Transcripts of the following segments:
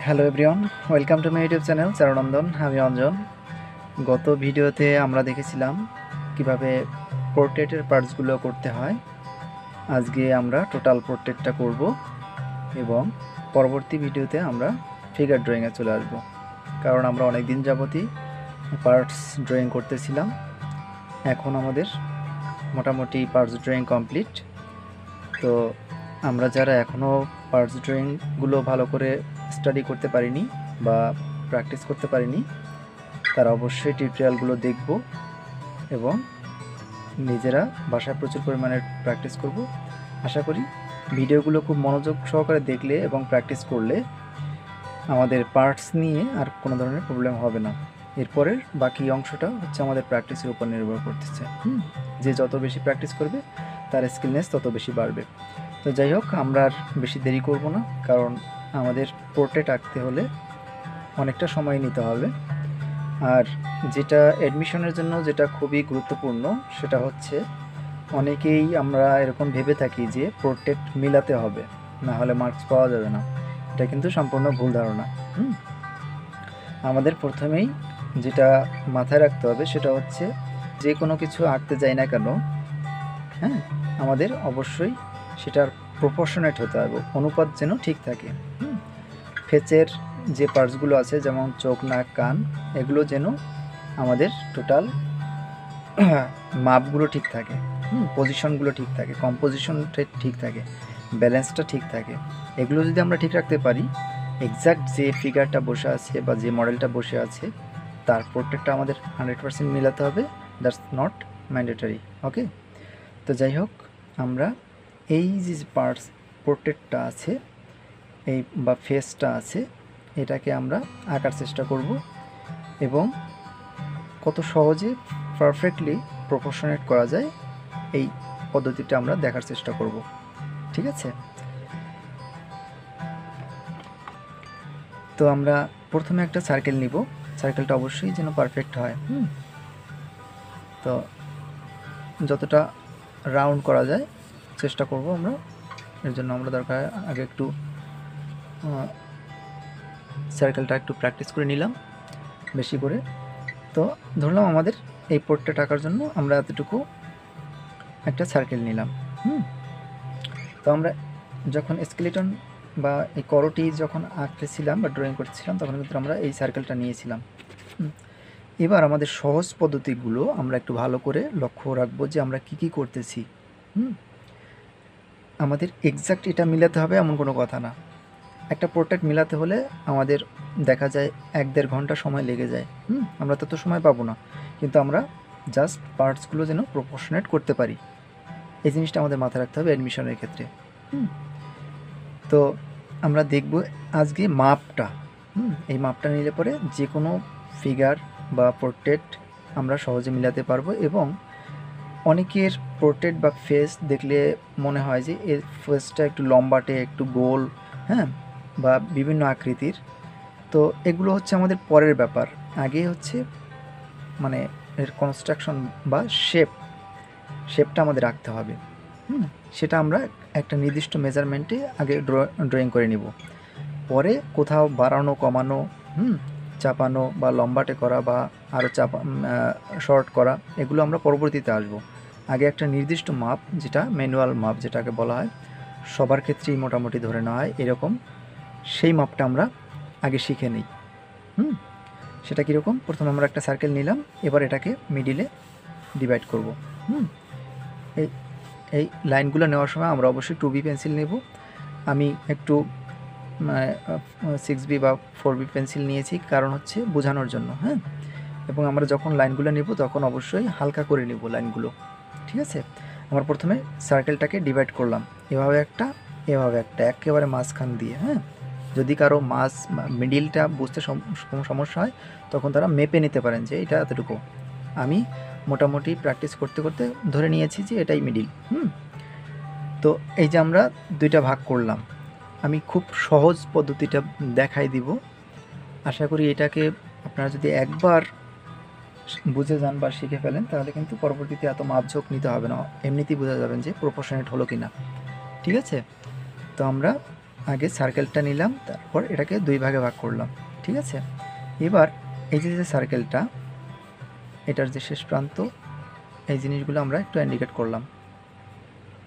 Hello everyone, welcome to my YouTube channel Charunandan. আমি অঞ্জন। গত ভিডিওতে আমরা দেখেছিলাম কিভাবে পোর্ট্রেটের পার্টসগুলো করতে হয়। আজকে আমরা টোটাল পোর্ট্রেটটা করব এবং পরবর্তী ভিডিওতে আমরা ফিগার ড্রয়িংয়ে চলে আসব, কারণ আমরা অনেক দিন যাবতই পার্টস ড্রয়িং করতেছিলাম। এখন আমাদের মোটামুটি পার্টস ড্রয়িং কমপ্লিট। তো আমরা যারা এখনও পার্টস ড্রয়িংগুলো ভালো করে স্টাডি করতে পারিনি বা প্র্যাকটিস করতে পারিনি, তারা অবশ্যই টিউটোরিয়ালগুলো দেখব এবং নিজেরা বাসায় প্রচুর পরিমাণে প্র্যাকটিস করব। আশা করি ভিডিওগুলো খুব মনোযোগ সহকারে দেখলে এবং প্র্যাকটিস করলে আমাদের পার্টস নিয়ে আর কোনো ধরনের প্রবলেম হবে না। এরপরের বাকি অংশটা হচ্ছে আমাদের প্র্যাকটিসের উপর নির্ভর করতেছে। যে যত বেশি প্র্যাকটিস করবে তার স্কিলনেস তত বেশি বাড়বে। তো যাই হোক, আমরা আর বেশি দেরি করব না, কারণ আমাদের পোর্ট্রেট আঁকতে হলে অনেকটা সময় নিতে হবে। আর যেটা অ্যাডমিশনের জন্য যেটা খুবই গুরুত্বপূর্ণ সেটা হচ্ছে, অনেকেই আমরা এরকম ভেবে থাকি যে পোর্ট্রেট মিলাতে হবে, না হলে মার্কস পাওয়া যাবে না। এটা কিন্তু সম্পূর্ণ ভুল ধারণা। আমাদের প্রথমেই যেটা মাথায় রাখতে হবে সেটা হচ্ছে, যে কোনো কিছু আঁকতে যাই না কেন, আমাদের অবশ্যই সেটার প্রপোর্শনেট হতে হবে, অনুপাত যেন ঠিক থাকে। ফেসের যে পার্টসগুলো আছে, যেমন চোখ, নাক, কান, এগুলো যেন আমাদের টোটাল মাপগুলো ঠিক থাকে, পজিশনগুলো ঠিক থাকে, কম্পোজিশনটা ঠিক থাকে, ব্যালেন্সটা ঠিক থাকে। এগুলো যদি আমরা ঠিক রাখতে পারি, এক্স্যাক্ট যে ফিগারটা বসে আছে বা যে মডেলটা বসে আছে তার পোর্ট্রেটটা আমাদের 100% মিলাতে হবে। That's not mandatory. ওকে, তো যাই হোক, আমরা এই যে পার্টস পোর্ট্রেটটা আছে, এই বা ফেসটা আছে, এটাকে আমরা আঁকার চেষ্টা করব এবং কত সহজে পারফেক্টলি প্রপোর্শনেট করা যায় এই পদ্ধতিটা আমরা দেখার চেষ্টা করব। ঠিক আছে, তো আমরা প্রথমে একটা সার্কেল নিব। সার্কেলটা অবশ্যই যেন পারফেক্ট হয়। তো যতটা রাউন্ড করা যায় চেষ্টা করব আমরা। এর জন্য আমরা দরকার আগে একটু সার্কেলটা একটু প্র্যাকটিস করে নিলাম বেশি করে। তো ধরলাম আমাদের এই পোর্ট্রেট আঁকার জন্য আমরা এতটুকু একটা সার্কেল নিলাম। তো আমরা যখন স্কেলেটন বা এই করোটি যখন আঁকতেছিলাম বা ড্রয়িং করতেছিলাম, তখন কিন্তু আমরা এই সার্কেলটা নিয়েছিলাম। এবার আমাদের সহজ পদ্ধতিগুলো আমরা একটু ভালো করে লক্ষ্য রাখবো যে আমরা কি কি করতেছি। আমাদের এক্স্যাক্ট এটা মিলাতে হবে এমন কোনো কথা না। একটা পোর্ট্রেট মিলাতে হলে আমাদের দেখা যায় 1-1.5 ঘন্টা সময় লেগে যায়। আমরা তত সময় পাবো না, কিন্তু আমরা জাস্ট পার্টসগুলো যেন প্রপোর্শনেট করতে পারি, এই জিনিসটা আমাদের মাথায় রাখতে হবে অ্যাডমিশনের ক্ষেত্রে। তো আমরা দেখব আজকে মাপটা। এই মাপটা নিলে পরে যে কোনো ফিগার বা পোর্ট্রেট আমরা সহজে মিলাতে পারবো। এবং অনেকের পোর্ট্রেট বা ফেস দেখলে মনে হয় যে এর ফেসটা একটু লম্বাটে, একটু গোল, বা বিভিন্ন আকৃতির। তো এগুলো হচ্ছে আমাদের পরের ব্যাপার। আগে হচ্ছে মানে এর কনস্ট্রাকশন বা শেপটা আমাদের রাখতে হবে। সেটা আমরা একটা নির্দিষ্ট মেজারমেন্টে আগে ড্রয়িং করে নিব। পরে কোথাও বাড়ানো, কমানো, চাপানো বা লম্বাটে করা বা আরও শর্ট করা, এগুলো আমরা পরবর্তীতে আসব। আগে একটা নির্দিষ্ট মাপ, যেটা ম্যানুয়াল মাপ যেটাকে বলা হয়, সবার ক্ষেত্রেই মোটামুটি ধরে নেওয়া হয় এরকম, সেই মাপটা আমরা আগে শিখে নিই। সেটা কীরকম? প্রথমে আমরা একটা সার্কেল নিলাম, এবার এটাকে মিডিলে ডিভাইড করব। এই লাইনগুলো নেওয়ার সময় আমরা অবশ্যই 2B পেন্সিল নেব। আমি একটু 6B বা 4B পেন্সিল নিয়েছি, কারণ হচ্ছে বোঝানোর জন্য। এবং আমরা যখন লাইনগুলো নেব তখন অবশ্যই হালকা করে নেব লাইনগুলো। ঠিক আছে, আমরা প্রথমে সার্কেলটাকে ডিভাইড করলাম, এভাবে একটা, এভাবে একটা, একেবারে মাঝখান দিয়ে। যদি কারো মিডিলটা বুঝতে কোনো সমস্যা হয়, তখন তারা মেপে নিতে পারেন যে এটা এতটুকু। আমি মোটামুটি প্র্যাকটিস করতে করতে ধরে নিয়েছি যে এটাই মিডিল। তো এই যে আমরা দুইটা ভাগ করলাম, আমি খুব সহজ পদ্ধতিটা দেখাই দিব। আশা করি এটাকে আপনারা যদি একবার বুঝে যান বা শিখে ফেলেন, তাহলে কিন্তু পরবর্তীতে এত মাপঝোঁক নিতে হবে না, এমনিতেই বোঝা যাবেন যে প্রপোর্শনেট হলো কি না। ঠিক আছে, তো আমরা আগে সার্কেলটা নিলাম, তারপর এটাকে 2 ভাগে ভাগ করলাম। ঠিক আছে, এবার এই যে সার্কেলটা, এটার যে শেষ প্রান্ত, এই জিনিসগুলো আমরা একটু ইন্ডিকেট করলাম।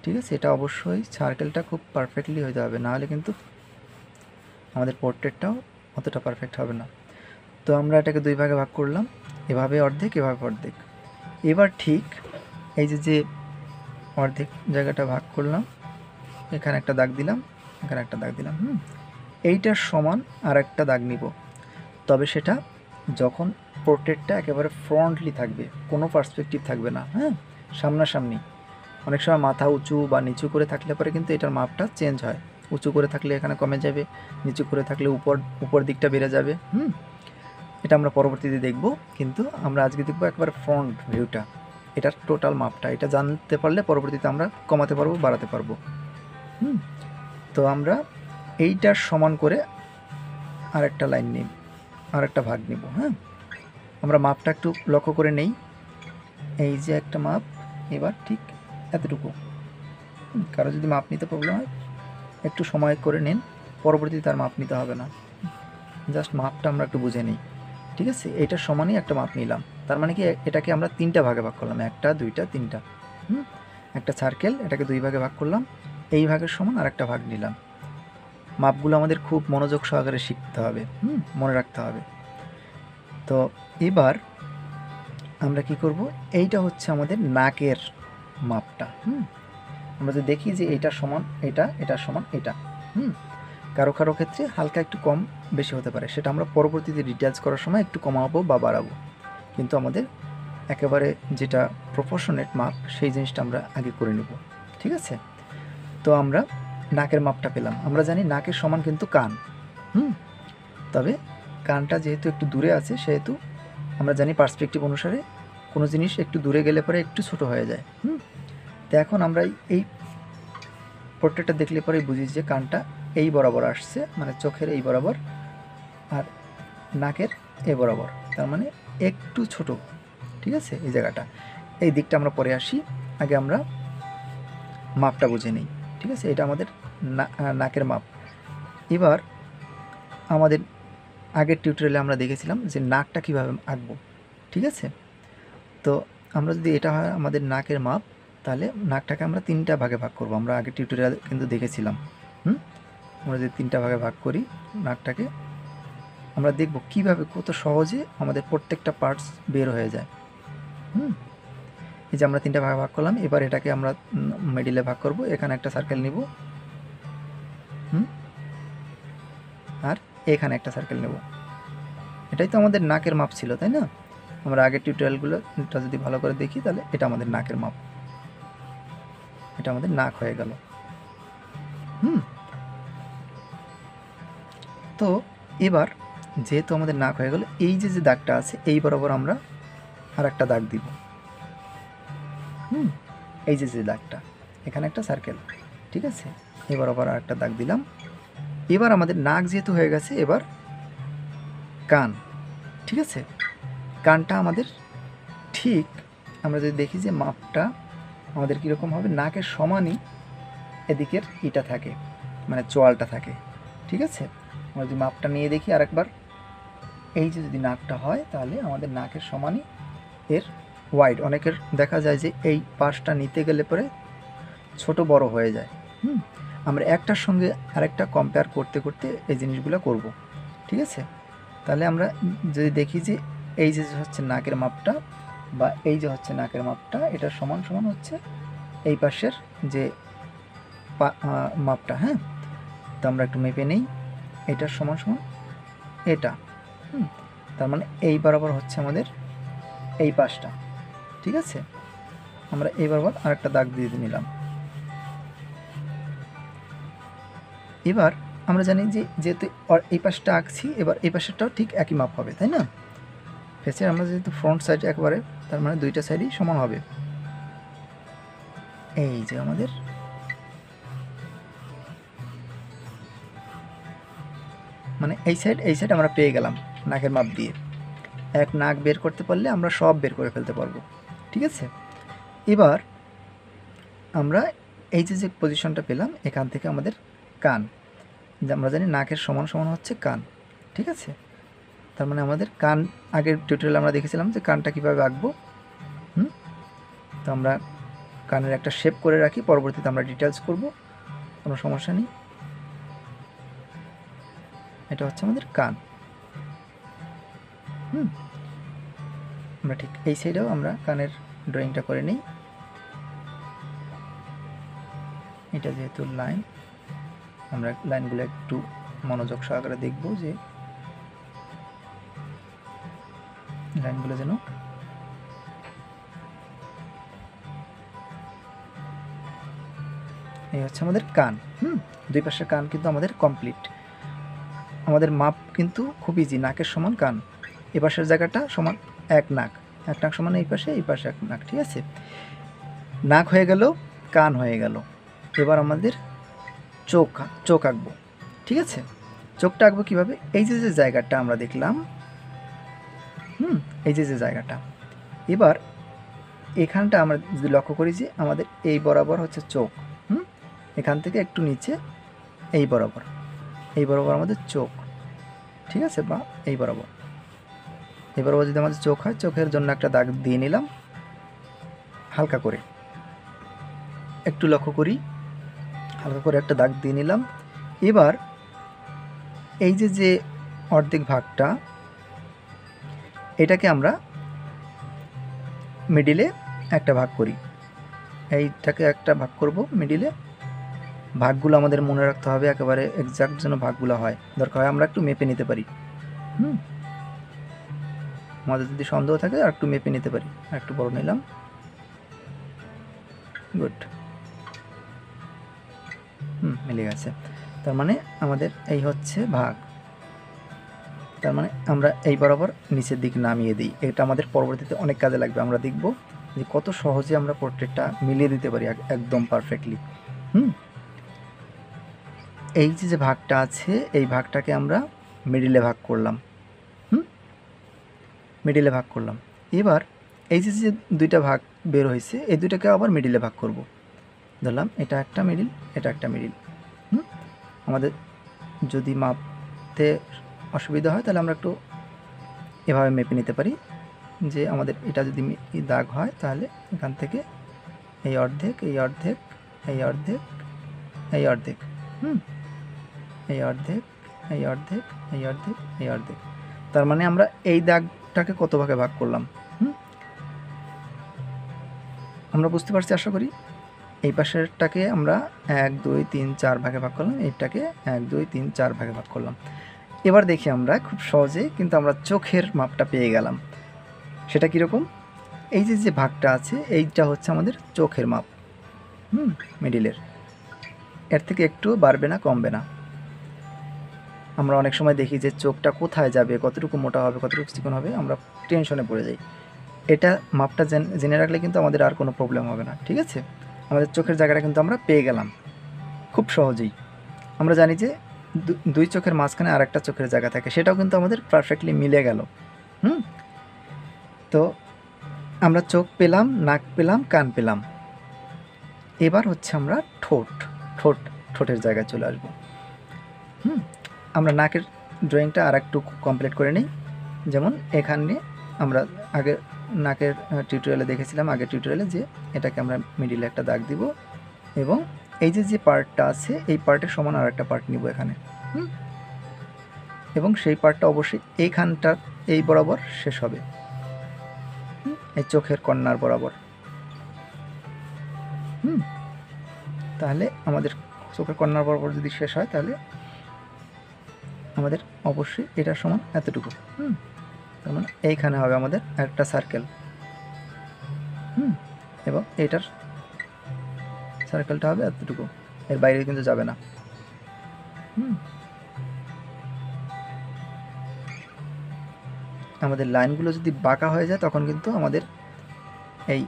ঠিক আছে, এটা অবশ্যই সার্কেলটা খুব পারফেক্টলি হতে হবে, নাহলে কিন্তু আমাদের পোর্ট্রেটটাও অতটা পারফেক্ট হবে না। তো আমরা এটাকে 2 ভাগে ভাগ করলাম, এভাবে অর্ধেক, এভাবে অর্ধেক। এবার ঠিক এই যে অর্ধেক জায়গাটা ভাগ করলাম, এখানে একটা দাগ দিলাম, এখানে একটা দাগ দিলাম। এইটার সমান আর একটা দাগ নিব, তবে সেটা যখন পোর্ট্রেটটা একেবারে ফ্রন্টলি থাকবে, কোনো পার্সপেক্টিভ থাকবে না। সামনাসামনি। অনেক সময় মাথা উঁচু বা নিচু করে থাকলে পরে কিন্তু এটার মাপটা চেঞ্জ হয়। উঁচু করে থাকলে এখানে কমে যাবে, নিচু করে থাকলে উপর দিকটা বেড়ে যাবে। এটা আমরা পরবর্তীতে দেখব, কিন্তু আমরা আজকে দেখব একবার ফ্রন্ট ভিউটা, এটার টোটাল মাপটা। এটা জানতে পারলে পরবর্তীতে আমরা কমাতে পারবো, বাড়াতে পারবো। তো আমরা এইটার সমান করে আরেকটা লাইন নিব, আরেকটা ভাগ নিব। আমরা মাপটা একটু লক্ষ্য করে নেই। এই যে একটা মাপ, এবার ঠিক এতটুকু। কারো যদি মাপ নিতে প্রবলেম হয় একটু সময় করে নিন, পরবর্তীতে তার মাপ নিতে হবে না। জাস্ট মাপটা আমরা একটু বুঝে নিই। ঠিক আছে, এইটার সমানই একটা মাপ নিলাম। তার মানে কি, এটাকে আমরা 3টা ভাগে ভাগ করলাম, 1টা 2টা 3টা। একটা সার্কেল, এটাকে 2 ভাগে ভাগ করলাম, এই ভাগের সমান আর একটা ভাগ নিলাম। মাপগুলো আমাদের খুব মনোযোগ সহকারে শিখতে হবে, মনে রাখতে হবে। তো এবার আমরা কি করব, এইটা হচ্ছে আমাদের নাকের মাপটা। আমরা যদি দেখি যে এইটার সমান এটা, এটার সমান এটা। কারো কারো ক্ষেত্রে হালকা একটু কম বেশি হতে পারে, সেটা আমরা পরবর্তীতে ডিটেলস করার সময় একটু কমাবো বা বাড়াবো। কিন্তু আমাদের একেবারে যেটা প্রপোর্শনেট মাপ, সেই জিনিসটা আমরা আগে করে নেব। ঠিক আছে, তো আমরা নাকের মাপটা পেলাম। আমরা জানি নাকের সমান কিন্তু কান। তবে কানটা যেহেতু একটু দূরে আছে, সেহেতু আমরা জানি পার্সপেক্টিভ অনুসারে কোনো জিনিস একটু দূরে গেলে পরে একটু ছোট হয়ে যায়। তো এখন আমরা এই পোর্ট্রেটটা দেখলে পরেই বুঝি যে কানটা এই বরাবর আসছে, মানে চোখের এই বরাবর, আর নাকের এই বরাবর, তার মানে একটু ছোট। ঠিক আছে, এই জায়গাটা, এই দিকটা আমরা পরে আসি, আগে আমরা মাপটা বুঝে নিই। ঠিক আছে, এটা আমাদের নাকের মাপ। এবার আমাদের আগের টিউটোরিয়ালে আমরা দেখেছিলাম যে নাকটা কীভাবে আঁকবো। ঠিক আছে, তো আমরা যদি এটা হয় আমাদের নাকের মাপ, তাহলে নাকটাকে আমরা 3টা ভাগে ভাগ করব। আমরা আগের টিউটোরিয়াল কিন্তু দেখেছিলাম। আমরা যদি 3টা ভাগে ভাগ করি নাকটাকে, আমরা দেখব কিভাবে কত সহজে আমাদের প্রত্যেকটা পার্টস বের হয়ে যায়। এই যে আমরা 3টা ভাগে ভাগ করলাম, এবার এটাকে আমরা মিডিলে ভাগ করব। এখানে একটা সার্কেল নিব, আর এখানে একটা সার্কেল নেব। এটাই তো আমাদের নাকের মাপ ছিল, তাই না? আমরা আগের টিউটোরিয়ালগুলোটা যদি ভালো করে দেখি, তাহলে এটা আমাদের নাকের মাপ, এটা আমাদের নাক হয়ে গেল। তো এবার যেহেতু আমাদের নাক হয়ে গেল, এই যে দাগটা আছে এই বরাবর আমরা আর একটা দাগ দিব। এই যে দাগটা, এখানে একটা সার্কেল। ঠিক আছে, এই বরাবর আর একটা দাগ দিলাম। এবার আমাদের নাক যেহেতু হয়ে গেছে, এবার কান। ঠিক আছে, কানটা আমাদের ঠিক, আমরা যদি দেখি যে মাপটা আমাদের কীরকম হবে, নাকের সমানই এদিকের ইটা থাকে, মানে চোয়ালটা থাকে। ঠিক আছে, আমরা যদি মাপটা নিয়ে দেখি আরেকবার, এই যে যদি নাকটা হয়, তাহলে আমাদের নাকের সমানই এর ওয়াইড। অনেকের দেখা যায় যে এই পাশটা নিতে গেলে পরে ছোট বড় হয়ে যায়। আমরা একটার সঙ্গে আরেকটা কম্পেয়ার করতে করতে এই জিনিসগুলো করব। ঠিক আছে, তাহলে আমরা যদি দেখি যে এই যে হচ্ছে নাকের মাপটা, বা এই যে হচ্ছে নাকের মাপটা, এটা সমান সমান হচ্ছে এই পাশের যে মাপটা। তো আমরা একটু মেপে নেই, এটার সমান সমান এটা। তার মানে এই বরাবর হচ্ছে আমাদের এই পাশটা। ঠিক আছে, আমরা এই বরাবর আরেকটা দাগ দিয়ে নিলাম। এবার আমরা জানি যে যেহেতু এই পাশটা আঁকছি, এবার এই পাশেরটাও ঠিক একই মাপ হবে, তাই না? ফেসের আমরা যেহেতু ফ্রন্ট সাইড একবারে, তার মানে 2টা সাইডই সমান হবে। এই যে আমাদের মানে এই সাইড আমরা পেয়ে গেলাম নাকের মাপ দিয়ে। এক নাক বের করতে পারলে আমরা সব বের করে ফেলতে পারবো। ঠিক আছে, এবার আমরা এই যে পজিশনটা পেলাম, এখান থেকে আমাদের কান, আমরা জানি নাকের সমান সমান হচ্ছে কান, ঠিক আছে। তার মানে আমাদের কান, আগের টিউটোরিয়ালে আমরা দেখেছিলাম যে কানটা কীভাবে আঁকবো। তো আমরা কানের একটা শেপ করে রাখি, পরবর্তীতে আমরা ডিটেলস করব, কোনো সমস্যা নেই। এটা হচ্ছে আমাদের কান। আমরা ঠিক এই সাইডেও আমরা কানের ড্রয়িংটা করে নিই। এটা যেহেতু লাইন, আমরা লাইনগুলো একটু মনোযোগ সহকারে দেখব যে লাইনগুলো যেন এই হচ্ছে আমাদের কান। দুই পাশের কান কিন্তু আমাদের কমপ্লিট। আমাদের মাপ কিন্তু খুব ইজি, নাকের সমান কান, এ পাশের জায়গাটা সমান এক নাক, এক নাক সমান এই পাশে এক নাক, ঠিক আছে। নাক হয়ে গেল, কান হয়ে গেল। এবার আমাদের চোখ আঁকবো, ঠিক আছে। চোখটা আঁকবো কীভাবে? এই যে জায়গাটা আমরা দেখলাম, এই যে জায়গাটা, এবার এখানটা আমরা যদি লক্ষ্য করি যে আমাদের এই বরাবর হচ্ছে চোখ, এখান থেকে একটু নিচে এই বরাবর আমাদের চোখ, ঠিক আছে, বা এই বরাবর যদি আমাদের চোখ হয়, চোখের জন্য একটা দাগ দিয়ে নিলাম হালকা করে, একটু লক্ষ্য করি, হালকা করে একটা দাগ দিয়ে নিলাম। এবার এই যে অর্ধেক ভাগটা, এটাকে আমরা মিডিলে একটা ভাগ করি, এইটাকে একটা ভাগ করব মিডিলে। ভাগগুলো আমাদের মনে রাখতে হবে, একেবারে এক্সাক্ট যেন ভাগগুলো হয়, দরকার হয় আমরা একটু মেপে নিতে পারি। আমাদের যদি সন্দেহ থাকে আর একটু মেপে নিতে পারি। আর একটু বড় নিলাম, গুড, মিলে গেছে। তার মানে আমাদের এই হচ্ছে ভাগ। তার মানে আমরা এই বরাবর নিচের দিক নামিয়ে দিই। এটা আমাদের পরবর্তীতে অনেক কাজে লাগবে। আমরা দেখব যে কত সহজে আমরা পোর্ট্রেটটা মিলিয়ে দিতে পারি একদম পারফেক্টলি। এই যে ভাগটা আছে, এই ভাগটাকে আমরা মিডিলে ভাগ করলাম, মিডিলে ভাগ করলাম। এবার এই যে দুইটা ভাগ বের হয়েছে, এই দুইটাকে আবার মিডিলে ভাগ করব। ধরলাম এটা একটা মিডিল, এটা একটা মিডিল। আমাদের যদি মাপতে অসুবিধা হয় তাহলে আমরা একটু এভাবে মেপে নিতে পারি যে আমাদের এটা যদি দাগ হয় তাহলে এখান থেকে এই অর্ধেক, এই অর্ধেক, এই অর্ধেক, এই অর্ধেক, এই অর্ধেক, এই অর্ধেক, এই অর্ধেক, এই অর্ধেক। তার মানে আমরা এই দাগটাকে কত ভাগে ভাগ করলাম আমরা বুঝতে পারছি আশা করি। এই পাশেরটাকে আমরা 1 2 3 4 ভাগে ভাগ করলাম, এইটাকে 1 2 3 4 ভাগে ভাগ করলাম। এবার দেখি আমরা খুব সহজে কিন্তু আমরা চোখের মাপটা পেয়ে গেলাম। সেটা কীরকম? এই যে ভাগটা আছে, এইটা হচ্ছে আমাদের চোখের মাপ, মিডিলের। এর থেকে একটু বাড়বে না, কমবে না। আমরা অনেক সময় দেখি যে চোখটা কোথায় যাবে, কতটুকু মোটা হবে, কতটুকু চিকন হবে, আমরা টেনশনে পড়ে যাই। এটা মাপটা জেনে রাখলে কিন্তু আমাদের আর কোনো প্রবলেম হবে না, ঠিক আছে। আমাদের চোখের জায়গাটা কিন্তু আমরা পেয়ে গেলাম খুব সহজেই। আমরা জানি যে দুই চোখের মাঝখানে আর একটা চোখের জায়গা থাকে, সেটাও কিন্তু আমাদের পারফেক্টলি মিলে গেল। তো আমরা চোখ পেলাম, নাক পেলাম, কান পেলাম। এবার হচ্ছে আমরা ঠোঁটের জায়গায় চলে আসবো। আমরা নাকের ড্রয়িংটা আর একটু কমপ্লিট করে নিই। যেমন এখানে আমরা আগে নাকের টিউটোরিয়ালে দেখেছিলাম, আগের টিউটোরিয়ালে, যে এটাকে আমরা মিডিলে একটা দাগ দিব এবং এই যে পার্টটা আছে এই পার্টের সমান আর একটা পার্ট নিব এখানে, এবং সেই পার্টটা অবশ্যই এইখানটা এই বরাবর শেষ হবে, এই চোখের কর্নার বরাবর। তাহলে আমাদের চোখের কর্নার বরাবর যদি শেষ হয় তাহলে আমাদের অবশ্যই এটার সমান এতটুকু। তার মানে এইখানে হবে আমাদের একটা সার্কেল, এবং এটার সার্কেলটা হবে এতটুকু, এর বাইরে কিন্তু যাবে না। আমাদের লাইনগুলো যদি বাঁকা হয়ে যায় তখন কিন্তু আমাদের এই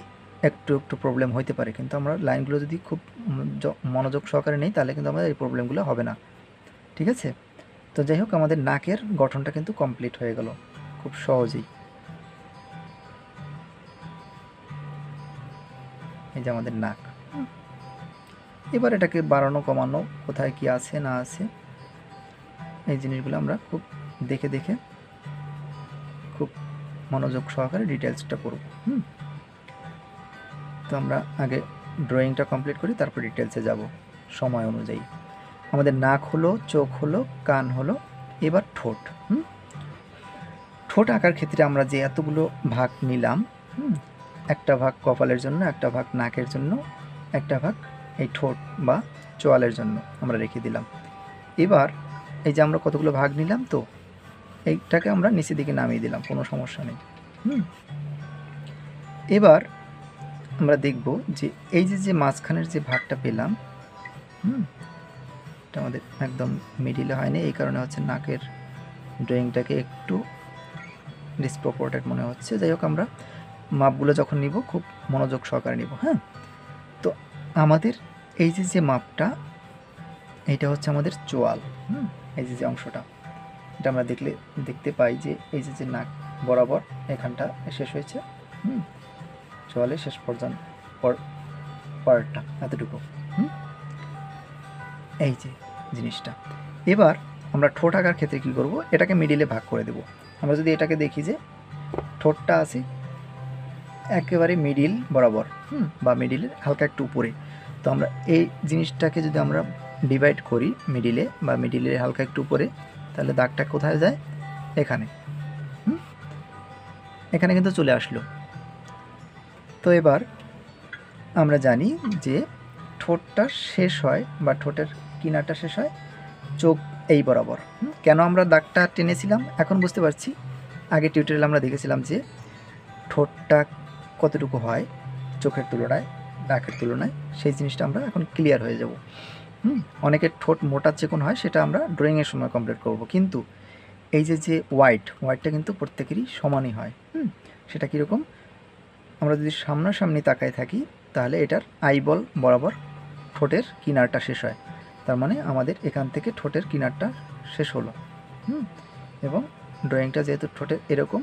একটু প্রবলেম হইতে পারে, কিন্তু আমরা লাইনগুলো যদি খুব মনোযোগ সহকারে নেই তাহলে কিন্তু আমাদের এই প্রবলেমগুলো হবে না, ঠিক আছে। তো যাই হোক, আমাদের নাকের গঠনটা কিন্তু কমপ্লিট হয়ে গেল খুব সহজেই। এই যে আমাদের নাক। এবার এটাকে বাড়ানো কমানো, কোথায় কি আছে না আছে এই জিনিসগুলো আমরা খুব দেখে দেখে খুব মনোযোগ সহকারে ডিটেলসটা করব। তো আমরা আগে ড্রয়িংটা কমপ্লিট করি, তারপর ডিটেলসে যাব সময় অনুযায়ী। আমাদের নাক হলো, চোখ হলো, কান হলো, এবার ঠোঁট। ঠোঁট আঁকার ক্ষেত্রে আমরা যে এতগুলো ভাগ নিলাম, একটা ভাগ কপালের জন্য, একটা ভাগ নাকের জন্য, একটা ভাগ এই ঠোঁট বা চোয়ালের জন্য আমরা রেখে দিলাম। এবার এই যে আমরা কতগুলো ভাগ নিলাম, তো এইটাকে আমরা নিচের দিকে নামিয়ে দিলাম, কোনো সমস্যা নেই। এবার আমরা দেখব যে এই যে মাঝখানের যে ভাগটা পেলাম, এটা আমাদের একদম মিডিলে হয়নি, এই কারণে হচ্ছে নাকের ড্রয়িংটাকে একটু ডিসপ্রপোর্টেড মনে হচ্ছে। যাই হোক, আমরা মাপগুলো যখন নিব খুব মনোযোগ সহকারে নিব। তো আমাদের এই যে মাপটা, এইটা হচ্ছে আমাদের চোয়াল। এই যে অংশটা, এটা আমরা দেখতে পাই যে এই যে নাক বরাবর এখানটা শেষ হয়েছে, চোয়ালের শেষ পর্যন্ত পার্টটা এতটুকু, এই যে জিনিসটা। এবার আমরা ঠোঁট আঁকার ক্ষেত্রে কী করব, এটাকে মিডিলে ভাগ করে দেব। আমরা যদি এটাকে দেখি যে ঠোঁটটা আছে একেবারে মিডিল বরাবর, বা মিডিলের হালকা একটু উপরে, তো আমরা এই জিনিসটাকে যদি আমরা ডিভাইড করি মিডিলে বা মিডিলের হালকা একটু উপরে, তাহলে দাগটা কোথায় যায়, এখানে। এখানে কিন্তু চলে আসলো। তো এবার আমরা জানি যে ঠোঁটটা শেষ হয় বা ঠোঁটের কিনারটা শেষ হয় চোখ এই বরাবর। কেন আমরা দাগটা টেনেছিলাম এখন বুঝতে পারছি। আগে টিউটোরিয়াল আমরা দেখেছিলাম যে ঠোঁটটা কতটুকু হয় চোখের তুলনায়, নাকের তুলনায়, সেই জিনিসটা আমরা এখন ক্লিয়ার হয়ে যাব। অনেকের ঠোঁট মোটা চিকন হয়, সেটা আমরা ড্রয়িংয়ের সময় কমপ্লিট করব। কিন্তু এই যে ওয়াইটটা কিন্তু প্রত্যেকেরই সমানই হয়। সেটা কীরকম, আমরা যদি সামনাসামনি তাকায় থাকি তাহলে এটার আইবল বরাবর ঠোঁটের কিনারটা শেষ হয়। তার মানে আমাদের এখান থেকে ঠোঁটের কিনারটা শেষ হলো। এবং ড্রয়িংটা যেহেতু ঠোঁটের এরকম,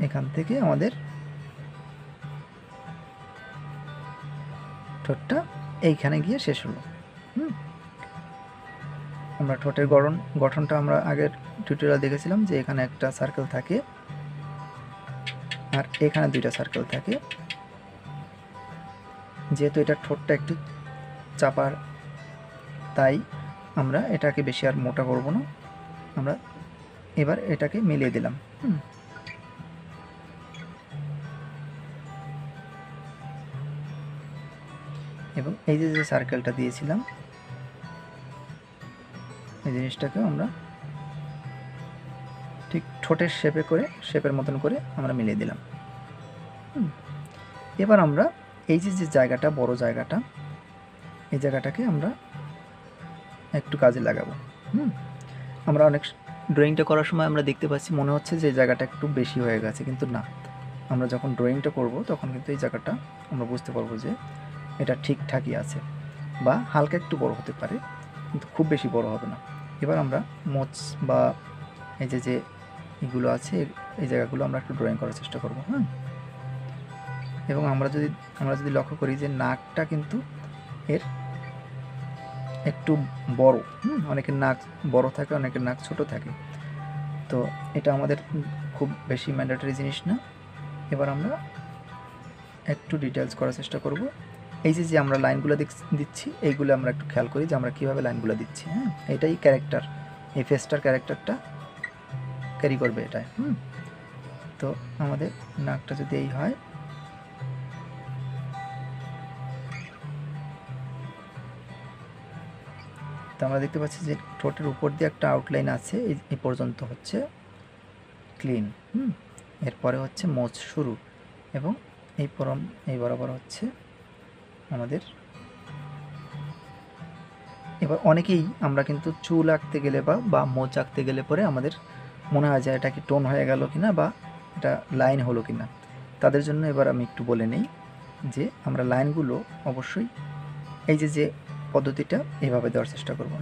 এখান থেকে আমাদের ঠোঁটটা এইখানে গিয়ে শেষ হলো। আমরা ঠোঁটের গঠনটা আমরা আগের টিউটোরিয়াল দেখেছিলাম যে এখানে একটা সার্কেল থাকে আর এখানে দুইটা সার্কেল থাকে। যেহেতু এটা ঠোঁটটা একটু চাপার, তাই আমরা এটাকে বেশি আর মোটা করব না। আমরা এবার এটাকে মিলিয়ে দিলাম। এবং এই যে সার্কেলটা দিয়েছিলাম, এই জিনিসটাকেও আমরা ঠিক ঠোঁটের শেপের মতন করে আমরা মিলিয়ে দিলাম। এবার আমরা এই যে জায়গাটা, বড় জায়গাটা, এই জায়গাটাকে আমরা একটু কাজে লাগাবো। আমরা অনেক ড্রয়িংটা করার সময় আমরা দেখতে পাচ্ছি মনে হচ্ছে যে এই জায়গাটা একটু বেশি হয়ে গেছে, কিন্তু না। আমরা যখন ড্রয়িংটা করব তখন কিন্তু এই জায়গাটা আমরা বুঝতে পারবো যে এটা ঠিকঠাকই আছে, বা হালকা একটু বড় হতে পারে কিন্তু খুব বেশি বড় হবে না। এবার আমরা মোচ বা এই যে এগুলো আছে, এই জায়গাগুলো আমরা একটু ড্রয়িং করার চেষ্টা করব। এবং আমরা যদি লক্ষ্য করি যে নাকটা কিন্তু এর একটু বড়, অনেকের নাক বড় থাকে, অনেকের নাক ছোট থাকে, তো এটা আমাদের খুব বেশি ম্যান্ডেটরি জিনিস না। এবার আমরা একটু ডিটেলস করার চেষ্টা করব। এই যে আমরা লাইনগুলো দিচ্ছি, এইগুলো আমরা একটু খেয়াল করি যে আমরা কীভাবে লাইনগুলো দিচ্ছি। এটাই ক্যারেক্টার, এই ফেসটার ক্যারেক্টারটা ক্যারি করবে এটাই। তো আমাদের নাকটা যদি এই হয়, তো আমরা দেখতে পাচ্ছি যে ঠোঁটের উপর দিয়ে একটা আউটলাইন আছে, এই পর্যন্ত হচ্ছে ক্লিন। এরপরে হচ্ছে মোচ শুরু, এবং এই বরাবর হচ্ছে আমাদের। এবার অনেকেই আমরা কিন্তু চুল আঁকতে গেলে বা মোচ আঁকতে গেলে পরে আমাদের মনে হয় যে এটা কি টোন হয়ে গেল কিনা বা এটা লাইন হলো কিনা। তাদের জন্য এবার আমি একটু বলে নেই যে আমরা লাইনগুলো অবশ্যই এই যে পদ্ধতিটা এভাবে দেওয়ার চেষ্টা করব।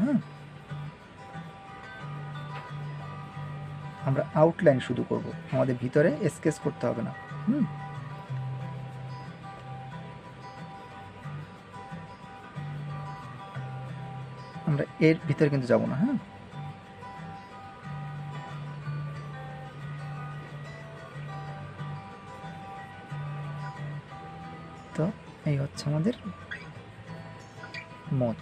আমরা আউটলাইন শুধু করব, আমাদের ভিতরে স্কেচ করতে হবে না। এর ভিতরে কিন্তু যাব না। হ্যাঁ, তো এই হচ্ছে আমাদের মোচ,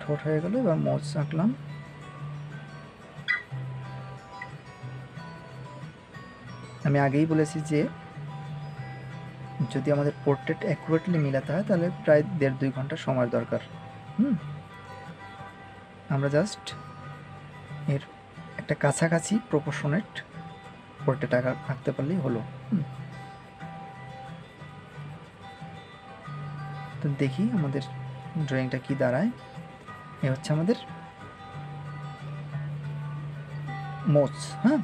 ঠোঁট হয়ে গেল। এবার মোচ আঁকলাম। আমি আগেই বলেছি যে যদি আমাদের পোর্ট্রেট অ্যাকুরেটলি মিলাতে হয় তাহলে প্রায় 1.5-2 ঘন্টা সময় দরকার। আমরা জাস্ট এর একটা কাছাকাছি প্রপোর্শনেট পোর্ট্রেট আঁকতে পারলেই হলো। তো দেখি আমাদের ড্রয়িংটা কি দাঁড়ায়। এ হচ্ছে আমাদের মোচ। হ্যাঁ,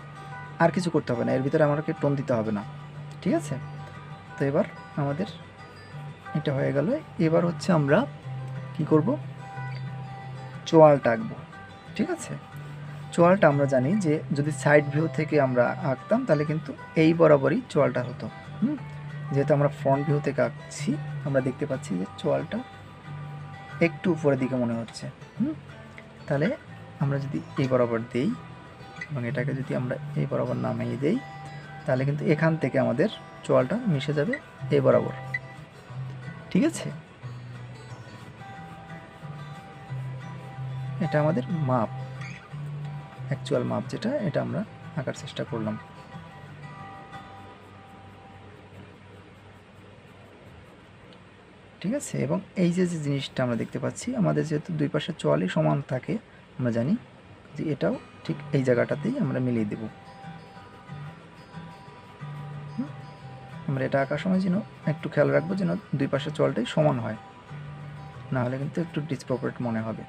আর কিছু করতে হবে না, এর ভিতরে আমাকে টোন দিতে হবে না। ঠিক আছে, তো এবার আমাদের এটা হয়ে গেল। এবার হচ্ছে আমরা কি করব, চোয়ালটা আঁকবো। ঠিক আছে, চোয়ালটা আমরা জানি যে যদি সাইড ভিউ থেকে আমরা আঁকতাম তাহলে কিন্তু এই বরাবরই চোয়ালটা হতো। যেহেতু আমরা ফ্রন্ট ভিউ থেকে আঁকছি, আমরা দেখতে পাচ্ছি যে চোয়ালটা একটু উপরের দিকে মনে হচ্ছে। তাহলে আমরা যদি এই বরাবর দেই এবং এটাকে যদি আমরা এই বরাবর নামিয়ে দেই তাহলে কিন্তু এখান থেকে আমাদের চোয়ালটা মিশে যাবে এই বরাবর। ঠিক আছে, এটা আমাদের মাপ, অ্যাকচুয়াল মাপ যেটা, এটা আমরা আঁকার চেষ্টা করলাম। ঠিক আছে, এবং এই যে জিনিসটা আমরা দেখতে পাচ্ছি, আমাদের যেহেতু দুই পাশে চোয়ালই সমান থাকে, আমরা জানি যে এটাও ঠিক এই জায়গাটাতেই আমরা মিলিয়ে দেব। আমরা এটা আঁকার সময় যেন একটু খেয়াল রাখবো যেন দুই পাশের চোয়ালটাই সমান হয়, না হলে কিন্তু একটু ডিসপ্রপারেট মনে হবে।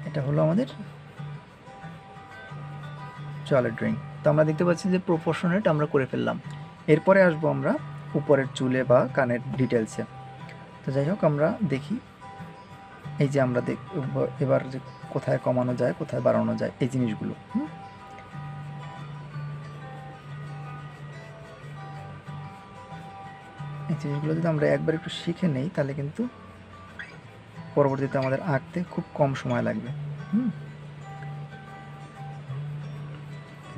এটা হলো আমাদের চোয়ালের ড্রয়িং। তো আমরা দেখতে পাচ্ছি যে প্রপোর্শনেট আমরা করে ফেললাম। এরপরে আসবো আমরা উপরের চুলে বা কানের ডিটেলসে। তো যাই হোক, আমরা দেখি এই যে আমরা এবার যে কোথায় কমানো যায় কোথায় বাড়ানো যায় এই জিনিসগুলো। এই জিনিসগুলো যদি আমরা একবার একটু শিখে নেই তাহলে কিন্তু পরবর্তীতে আমাদের আঁকতে খুব কম সময় লাগবে।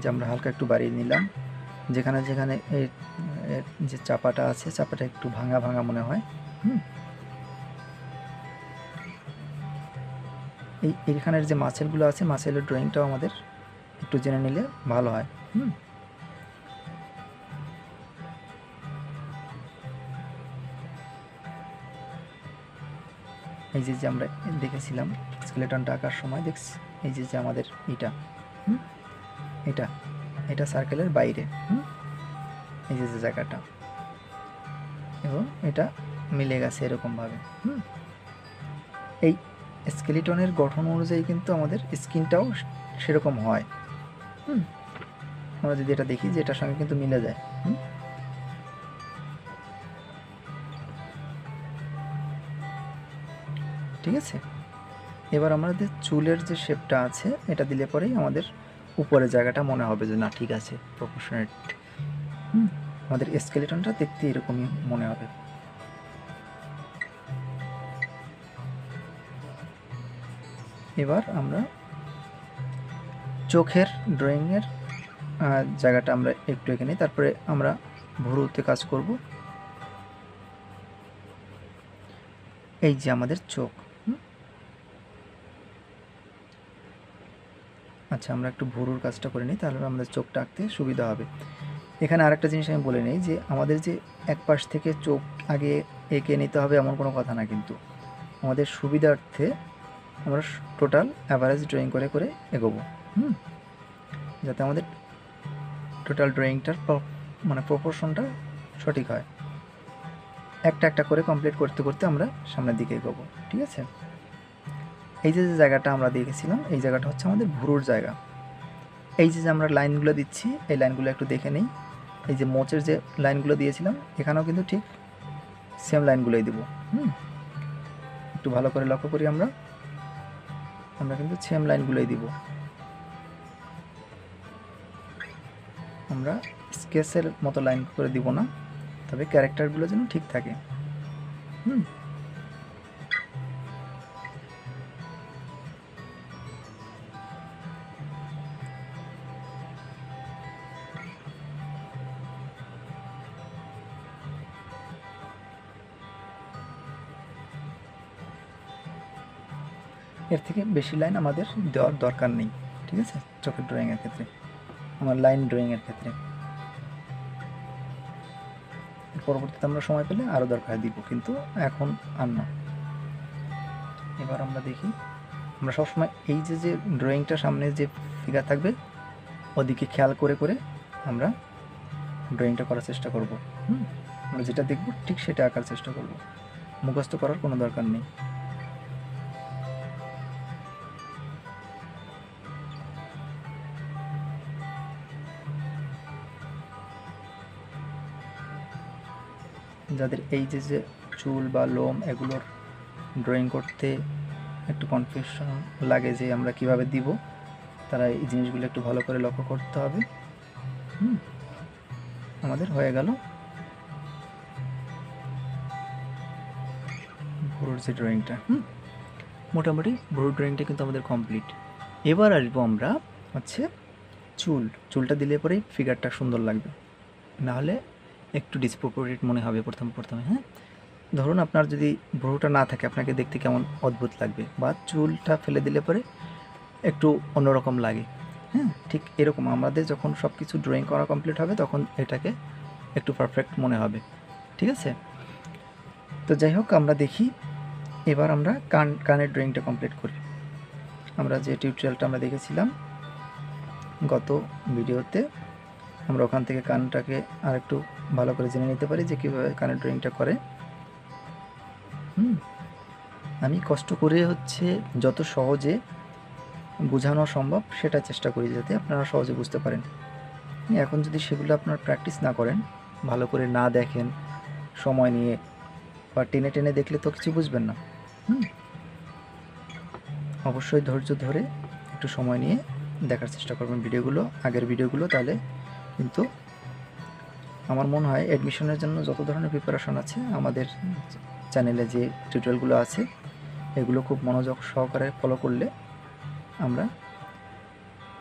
যে আমরা হালকা একটু বাড়িয়ে নিলাম, যেখানে যেখানে এই যে চাপাটা আছে চাপাটা একটু ভাঙা ভাঙা মনে হয়। এইখানের যে মাছেলগুলো আছে মাছেলের ড্রয়িংটাও আমাদের একটু জেনে নিলে ভালো হয়। এই যে আমরা দেখেছিলাম স্কেলেটনটা আঁকার সময় দেখছি, এই যে আমাদের এটা এটা সার্কেলের বাইরে, এই যে জায়গাটা, এবং এটা মিলে গেছে এরকমভাবে। এই স্কেলিটনের গঠন অনুযায়ী কিন্তু আমাদের স্কিনটাও সেরকম হয়। আমরা যদি এটা দেখি যে এটার সঙ্গে কিন্তু মিলে যায়। ঠিক আছে, এবার আমাদের চুলের যে শেপটা আছে এটা দিলে পরেই আমাদের উপরের জায়গাটা মনে হবে যে না ঠিক আছে প্রপোর্শনেট। আমাদের স্কেলিটনটা দেখতে এরকমই মনে হবে। এবার আমরা চোখের ড্রয়িংয়ের জায়গাটা আমরা একটু এখানে, তারপরে আমরা ভুরুতে কাজ করব। এই যে আমাদের চোখ, আচ্ছা আমরা একটু ভুরুর কাজটা করে নিই তাহলে আমাদের চোখটা আঁকতে সুবিধা হবে। এখানে আরেকটা জিনিস আমি বলে নিই যে আমাদের যে এক পাশ থেকে চোখ আগে এঁকে নিতে হবে এমন কোনো কথা না, কিন্তু আমাদের সুবিধার্থে আমরা টোটাল অ্যাভারেজ ড্রয়িং করে করে এগোবো, যাতে আমাদের টোটাল ড্রয়িংটার মানে প্রপোর্শনটা সঠিক হয়। একটা একটা করে কমপ্লিট করতে করতে আমরা সামনের দিকে এগোবো। ঠিক আছে, এই যে জায়গাটা আমরা দেখেছিলাম এই জায়গাটা হচ্ছে আমাদের ভুরুর জায়গা। এই যে আমরা লাইনগুলো দিচ্ছি এই লাইনগুলো একটু দেখে নেই। এই যে মোচের যে লাইনগুলো দিয়েছিলাম এখানেও কিন্তু ঠিক সেম লাইনগুলোই দেবো। একটু ভালো করে লক্ষ্য করি, আমরা কিন্তু সেম লাইনগুলোই দিব। আমরা স্কেচের মতো লাইন করে দিব না, তবে ক্যারেক্টারগুলো যেন ঠিক থাকে। এর থেকে বেশি লাইন আমাদের দেওয়ার দরকার নেই, ঠিক আছে, চোখের ড্রয়িংয়ের ক্ষেত্রে, আমার লাইন ড্রয়িংয়ের ক্ষেত্রে। পরবর্তীতে আমরা সময় পেলে আরও দরকার দিব, কিন্তু এখন আর না। এবার আমরা দেখি, আমরা সবসময় এই যে ড্রয়িংটা সামনে যে ফিগার থাকবে ওদিকে খেয়াল করে করে আমরা ড্রয়িংটা করার চেষ্টা করব। আমরা যেটা দেখব ঠিক সেটা আঁকার চেষ্টা করব, মুখস্থ করার কোনো দরকার নেই। যাদের এই যে চুল বা লোম এগুলোর ড্রয়িং করতে একটু কনফিউশন লাগে যে আমরা কিভাবে দিব, তারা এই জিনিসগুলো একটু ভালো করে লক্ষ্য করতে হবে। আমাদের হয়ে গেল ভুরুর যে ড্রয়িংটা। মোটামুটি ভুরুর ড্রয়িংটা কিন্তু আমাদের কমপ্লিট। এবার আসবো আমরা হচ্ছে চুলটা দিলে পরেই ফিগারটা সুন্দর লাগবে, নাহলে একটু ডিসপ্রপোর্টেট মনে হবে প্রথমে। হ্যাঁ, ধরুন আপনার যদি ভুরুটা না থাকে আপনাকে দেখতে কেমন অদ্ভুত লাগবে, বা চুলটা ফেলে দিলে পরে একটু অন্যরকম লাগে। হ্যাঁ, ঠিক এরকম আমাদের যখন সব কিছু ড্রয়িং করা কমপ্লিট হবে তখন এটাকে একটু পারফেক্ট মনে হবে, ঠিক আছে। তো যাই হোক, আমরা দেখি এবার আমরা কানের ড্রয়িংটা কমপ্লিট করি। আমরা যে টিউটোরিয়ালটা আমরা দেখেছিলাম গত ভিডিওতে, আমরা ওখান থেকে কানটাকে আর একটু ভালো করে জেনে নিতে পারি যে কীভাবে কানের ড্রয়িংটা করে। আমি কষ্ট করে হচ্ছে যত সহজে বোঝানো সম্ভব সেটা চেষ্টা করি যাতে আপনারা সহজে বুঝতে পারেন। এখন যদি সেগুলো আপনারা প্র্যাকটিস না করেন, ভালো করে না দেখেন সময় নিয়ে, বা টেনে টেনে দেখলে তো কিছু বুঝবেন না। অবশ্যই ধৈর্য ধরে একটু সময় নিয়ে দেখার চেষ্টা করবেন ভিডিওগুলো, আগের ভিডিওগুলো, তাহলে কিন্তু আমার মনে হয় অ্যাডমিশনের জন্য যত ধরনের প্রিপারেশন আছে আমাদের চ্যানেলে যে টিউটোরিয়ালগুলো আছে এগুলো খুব মনোযোগ সহকারে ফলো করলে আমরা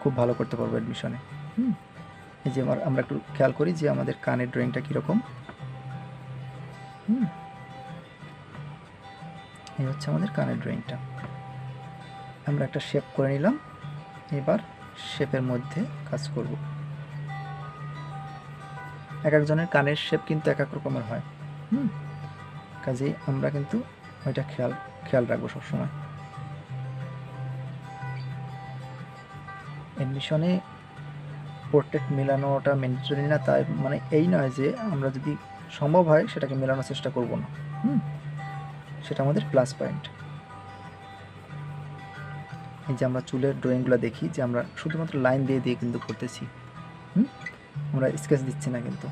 খুব ভালো করতে পারবো অ্যাডমিশনে। এই যে আমরা একটু খেয়াল করি যে আমাদের কানের ড্রয়িংটা কীরকম। এই হচ্ছে আমাদের কানের ড্রয়িংটা। আমরা একটা শেপ করে নিলাম, এবার শেপের মধ্যে কাজ করব। এক একজনের কানের শেপ কিন্তু এক এক রকমের হয়। কাজেই আমরা কিন্তু ওইটা খেয়াল রাখবো সবসময়। অ্যাডমিশনে পোর্ট্রেট মেলানোটা ম্যান্ডেটরি না, তাই মানে এই নয় যে আমরা যদি সম্ভব হয় সেটাকে মেলানোর চেষ্টা করব না। সেটা আমাদের প্লাস পয়েন্ট। এই যে আমরা চুলের ড্রয়িংগুলো দেখি যে আমরা শুধুমাত্র লাইন দিয়ে কিন্তু করতেছি, আমরা স্কেচ দিচ্ছি না কিন্তু।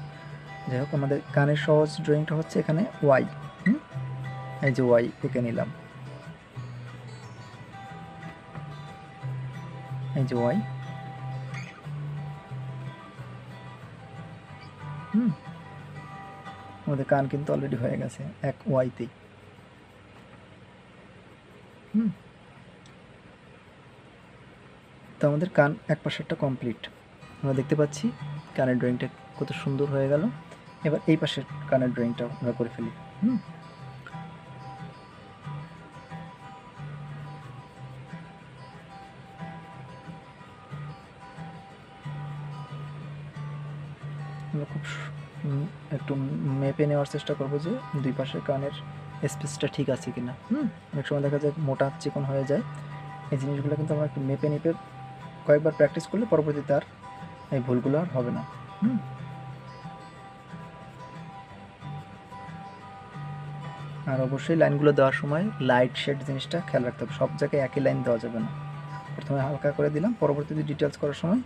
যাই হোক, আমাদের কানের সহজ ড্রয়িংটা হচ্ছে এখানে ওয়াই। এই যে ওয়াই এঁকে নিলাম, এই যে ওয়াই। আমাদের কান কিন্তু অলরেডি হয়ে গেছে এক ওয়াইতেই। তো আমাদের কান এক পাশেরটা কমপ্লিট। আমরা দেখতে পাচ্ছি কানের ড্রয়িংটা কত সুন্দর হয়ে গেল। এবার এই পাশের কানের ড্রয়িংটা আমরা করে ফেলি। আমরা খুব একটু মেপে নেওয়ার চেষ্টা করব যে দুই পাশের কানের স্পেসটা ঠিক আছে কিনা। অনেক সময় দেখা যায় মোটা চিকন হয়ে যায়। এই জিনিসগুলো কিন্তু আমরা একটু মেপে কয়েকবার প্র্যাকটিস করলে পরবর্তীতে আর এই ভুলগুলো আর হবে না। আর অবশ্যই লাইনগুলো দেওয়ার সময় লাইট শেড জিনিসটা খেয়াল রাখতে হবে, সব জায়গায় একই লাইন দেওয়া যাবে না। প্রথমে হালকা করে দিলাম, পরবর্তীতে ডিটেলস করার সময়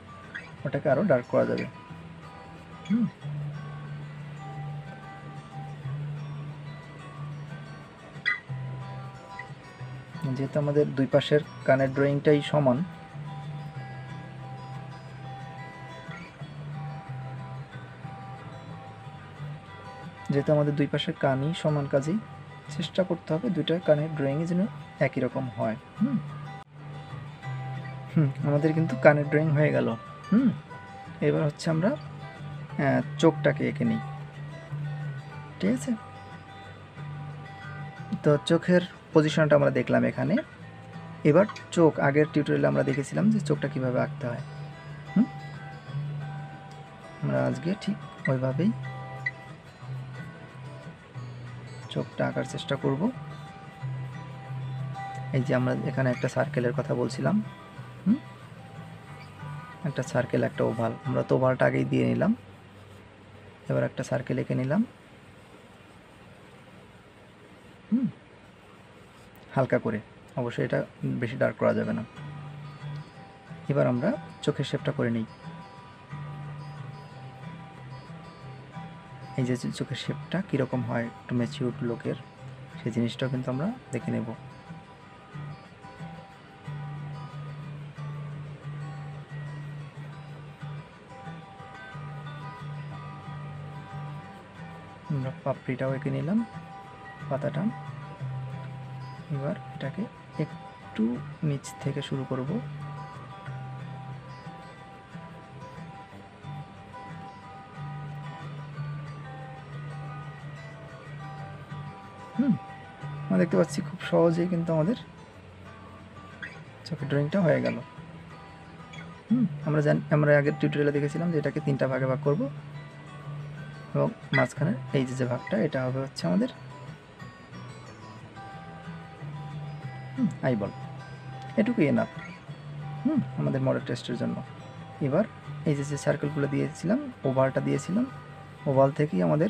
ওটাকে আরও ডার্ক করা যাবে। যেহেতু আমাদের দুই পাশের কানের ড্রয়িংটাই সমান, যেহেতু আমাদের দুই পাশের কানই সমান, কাজেই চেষ্টা করতে হবে দুইটা কানের ড্রয়িংয়ে যেন একই রকম হয়। আমাদের কিন্তু কানের ড্রয়িং হয়ে গেল। এবার হচ্ছে আমরা চোখটাকে এঁকে নিই, ঠিক আছে? তো চোখের পজিশনটা আমরা দেখলাম এখানে। এবার চোখ, আগের টিউটোরিয়ালে আমরা দেখেছিলাম যে চোখটা কিভাবে আঁকতে হয়। আমরা আজকে ঠিক ওইভাবেই চোখটা আঁকার চেষ্টা করব। এই যে আমরা এখানে একটা সার্কেলের কথা বলছিলাম, একটা সার্কেল, একটা ওভাল। আমরা তো ওভালটা আগেই দিয়ে নিলাম, এবার একটা সার্কেল এঁকে নিলাম হালকা করে, অবশ্যই এটা বেশি ডার্ক করা যাবে না। এবার আমরা চোখের শেপটা করে নিই। এই যে চোখের শেপটা কীরকম হয় একটু ম্যাচিউরড লোকের, সেই জিনিসটাও কিন্তু আমরা দেখে নেব। আমরা পাপড়িটাও এঁকে নিলাম, পাতাটা। এবার এটাকে একটু নিচ থেকে শুরু করব। আমরা দেখতে পাচ্ছি খুব সহজেই কিন্তু আমাদের চোখের ড্রয়িংটা হয়ে গেল। আমরা আগের টিউটোরিয়ালে দেখেছিলাম যে এটাকে 3টা ভাগে ভাগ করব, এবং মাঝখানে এই যে ভাগটা, এটা হবে হচ্ছে আমাদের আইবল। এটুকুই এনাফ আমাদের মডেল টেস্টের জন্য। এবার এই যে সার্কেলগুলো দিয়েছিলাম, ওভালটা দিয়েছিলাম, ওভাল থেকেই আমাদের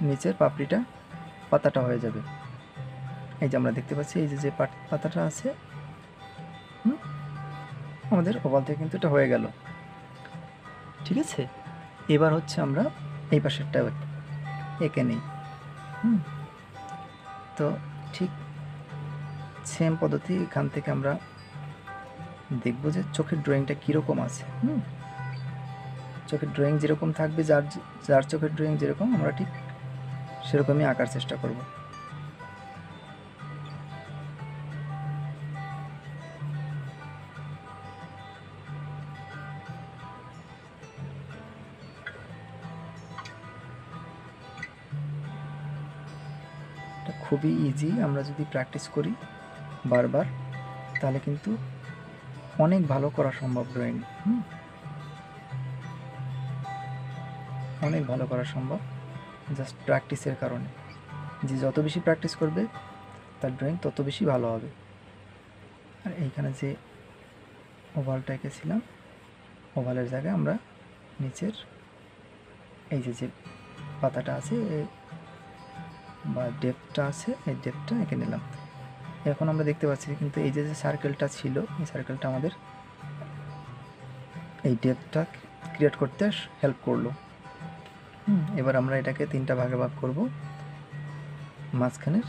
নিচের পাপড়িটা, পাতাটা হয়ে যাবে। এই যে আমরা দেখতে পাচ্ছি এই যে পাতাটা আছে, আমাদের ওভাল থেকে কিন্তু এটা হয়ে গেল, ঠিক আছে? এবার হচ্ছে আমরা এই পাশেরটা এঁকে নিই। তো ঠিক সেম পদ্ধতি এখান থেকে আমরা দেখব যে চোখের ড্রয়িংটা কীরকম আছে। চোখের ড্রয়িং যেরকম থাকবে, যার চোখের ড্রয়িং যেরকম, আমরা ঠিক সেরকমই আঁকার চেষ্টা করব। এটা খুবই ইজি, আমরা যদি প্র্যাকটিস করি বারবার, তাহলে কিন্তু অনেক ভালো করা সম্ভব ড্রয়িং। অনেক ভালো করা সম্ভব জাস্ট প্র্যাকটিসের কারণে। যে যত বেশি প্র্যাকটিস করবে তার ড্রয়িং তত বেশি ভালো হবে। আর এইখানে যে ওভালটা এঁকেছিলাম, ওভালের জায়গায় আমরা নিচের এই যে পাতাটা আছে বা ডেপথটা আছে, এই ডেপথটা এঁকে নিলাম। এখন আমরা দেখতে পাচ্ছি কিন্তু এই যে সার্কেলটা ছিল, এই সার্কেলটা আমাদের এই ডেপথটা ক্রিয়েট করতে হেল্প করলো। এবার আমরা এটাকে 3টা ভাগে ভাগ করব। মাঝখানের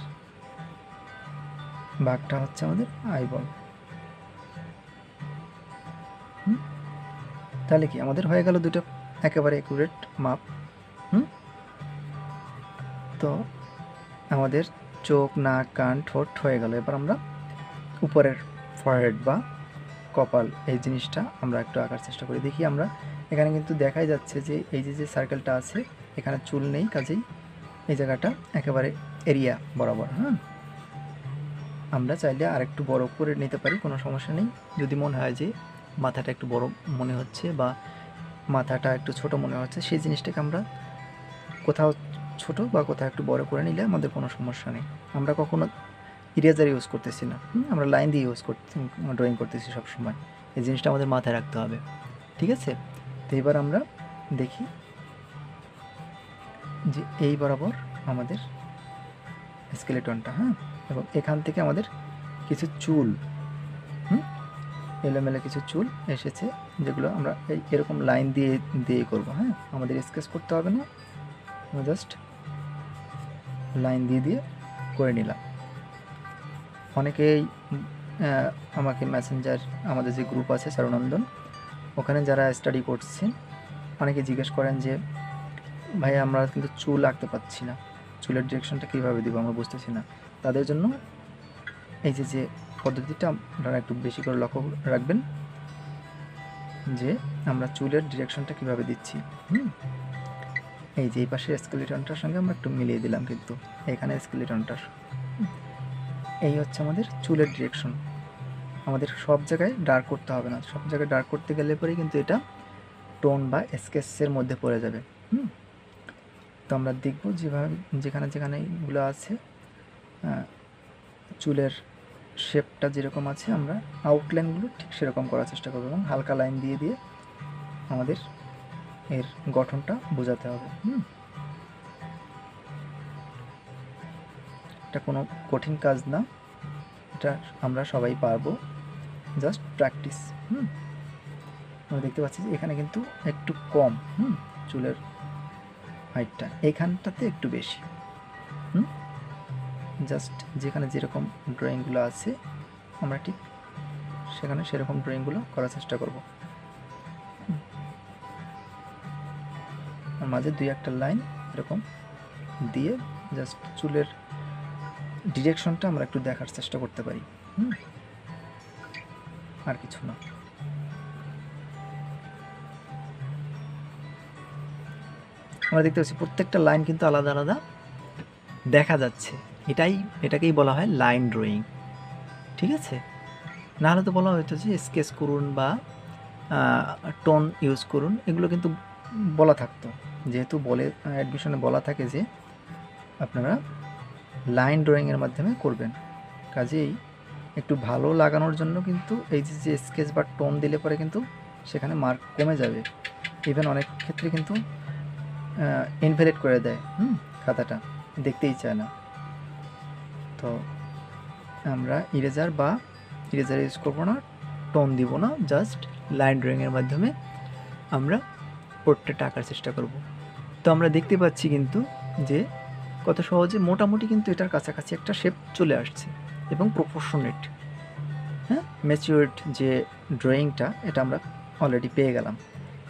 ভাগটা হচ্ছে আমাদের আইবল। তাহলে কি আমাদের হয়ে গেল দুটো একেবারে অ্যাকুরেট মাপ। তো আমাদের চোখ, নাক, কান, ঠোঁট হয়ে গেল। এবার আমরা উপরের ফরহেড বা কপাল, এই জিনিসটা আমরা একটু আঁকার চেষ্টা করি। দেখি আমরা এখানে কিন্তু দেখাই যাচ্ছে যে এই যে সার্কেলটা আছে, এখানে চুল নেই, কাজেই এই জায়গাটা একেবারে এরিয়া বরাবর। আমরা চাইলে আর একটু বড় করে নিতে পারি, কোনো সমস্যা নেই। যদি মনে হয় যে মাথাটা একটু বড় মনে হচ্ছে বা মাথাটা একটু ছোট মনে হচ্ছে, সেই জিনিসটাকে আমরা কোথাও ছোট বা কোথাও একটু বড় করে নিলে আমাদের কোনো সমস্যা নেই। আমরা কখনো ইরেজার ইউজ করতেছি না, আমরা লাইন দিয়ে ড্রয়িং করতেছি সবসময়। এই জিনিসটা আমাদের মাথায় রাখতে হবে, ঠিক আছে? তো এবার আমরা দেখি যে এই বরাবর আমাদের স্কেলেটনটা, এবং এখান থেকে আমাদের কিছু চুল, এলোমেলো কিছু চুল এসেছে, যেগুলো আমরা এরকম লাইন দিয়ে করব। আমাদের স্কেচ করতে হবে না, আমরা জাস্ট লাইন দিয়ে করে নিলাম। অনেকেই আমাকে মেসেঞ্জার, আমাদের যে গ্রুপ আছে চারুনন্দন, ওখানে যারা স্টাডি করছেন, অনেকে জিজ্ঞেস করেন যে ভাই আমরা কিন্তু চুল আঁকতে পাচ্ছি না, চুলের ডিরেকশনটা কীভাবে দিব আমরা বুঝতেছি না। তাদের জন্য এই যে পদ্ধতিটা আপনারা একটু বেশি করে লক্ষ্য রাখবেন যে আমরা চুলের ডিরেকশনটা কীভাবে দিচ্ছি। এই যে এই পাশে স্কেলিটনটার সঙ্গে আমরা একটু মিলিয়ে দিলাম, কিন্তু এখানে স্কেলিটনটার এই হচ্ছে আমাদের চুলের ডিরেকশন। আমাদের সব জায়গায় ডার্ক করতে হবে না, সব জায়গায় ডার্ক করতে গেলে পরেই কিন্তু এটা টোন বা স্কেচের মধ্যে পড়ে যাবে। তো আমরা দেখব যেভাবে যেখানে যেখানে এগুলো আছে চুলের শেপটা যেরকম আছে আমরা আউটলাইনগুলো ঠিক সেরকম করার চেষ্টা করব এবং হালকা লাইন দিয়ে দিয়ে আমাদের এর গঠনটা বোঝাতে হবে। এটা কোনো কঠিন কাজ না, এটা আমরা সবাই পারবো, জাস্ট প্র্যাকটিস। আমরা দেখতে পাচ্ছি যে এখানে কিন্তু একটু কম চুলের হাইটটা, এইখানটাতে একটু বেশি। জাস্ট যেখানে যেরকম ড্রয়িংগুলো আছে আমরা ঠিক সেখানে সেরকম ড্রয়িংগুলো করার চেষ্টা করব। মাঝে দুই একটা লাইন এরকম দিয়ে জাস্ট চুলের ডিরেকশনটা আমরা একটু দেখার চেষ্টা করতে পারি, আর কিছু না। আমরা দেখতে পাচ্ছি প্রত্যেকটা লাইন কিন্তু আলাদা আলাদা দেখা যাচ্ছে, এটাকেই বলা হয় লাইন ড্রয়িং। ঠিক আছে, নাহলে তো বলা হয়তো যে স্কেচ করুন বা টোন ইউজ করুন, এগুলো কিন্তু বলা থাকতো। যেহেতু অ্যাডমিশনে বলা থাকে যে আপনারা লাইন ড্রয়িংয়ের মাধ্যমে করবেন, কাজেই একটু ভালো লাগানোর জন্য কিন্তু এই যে স্কেচ বা টোন দিলে পরে কিন্তু সেখানে মার্ক কমে যাবে। ইভেন অনেক ক্ষেত্রে কিন্তু ইনভ্যালিড করে দেয়, খাতাটা দেখতেই চায় না। তো আমরা ইরেজার ইউজ করবো না, টোন দিব না, জাস্ট লাইন ড্রয়িংয়ের মাধ্যমে আমরা পোর্ট্রেট আঁকার চেষ্টা করব। তো আমরা দেখতে পাচ্ছি কিন্তু যে কত সহজে মোটামুটি কিন্তু এটার কাছাকাছি একটা শেপ চলে আসছে এবং প্রপোর্শনেট, ম্যাচিউরড যে ড্রয়িংটা এটা আমরা অলরেডি পেয়ে গেলাম।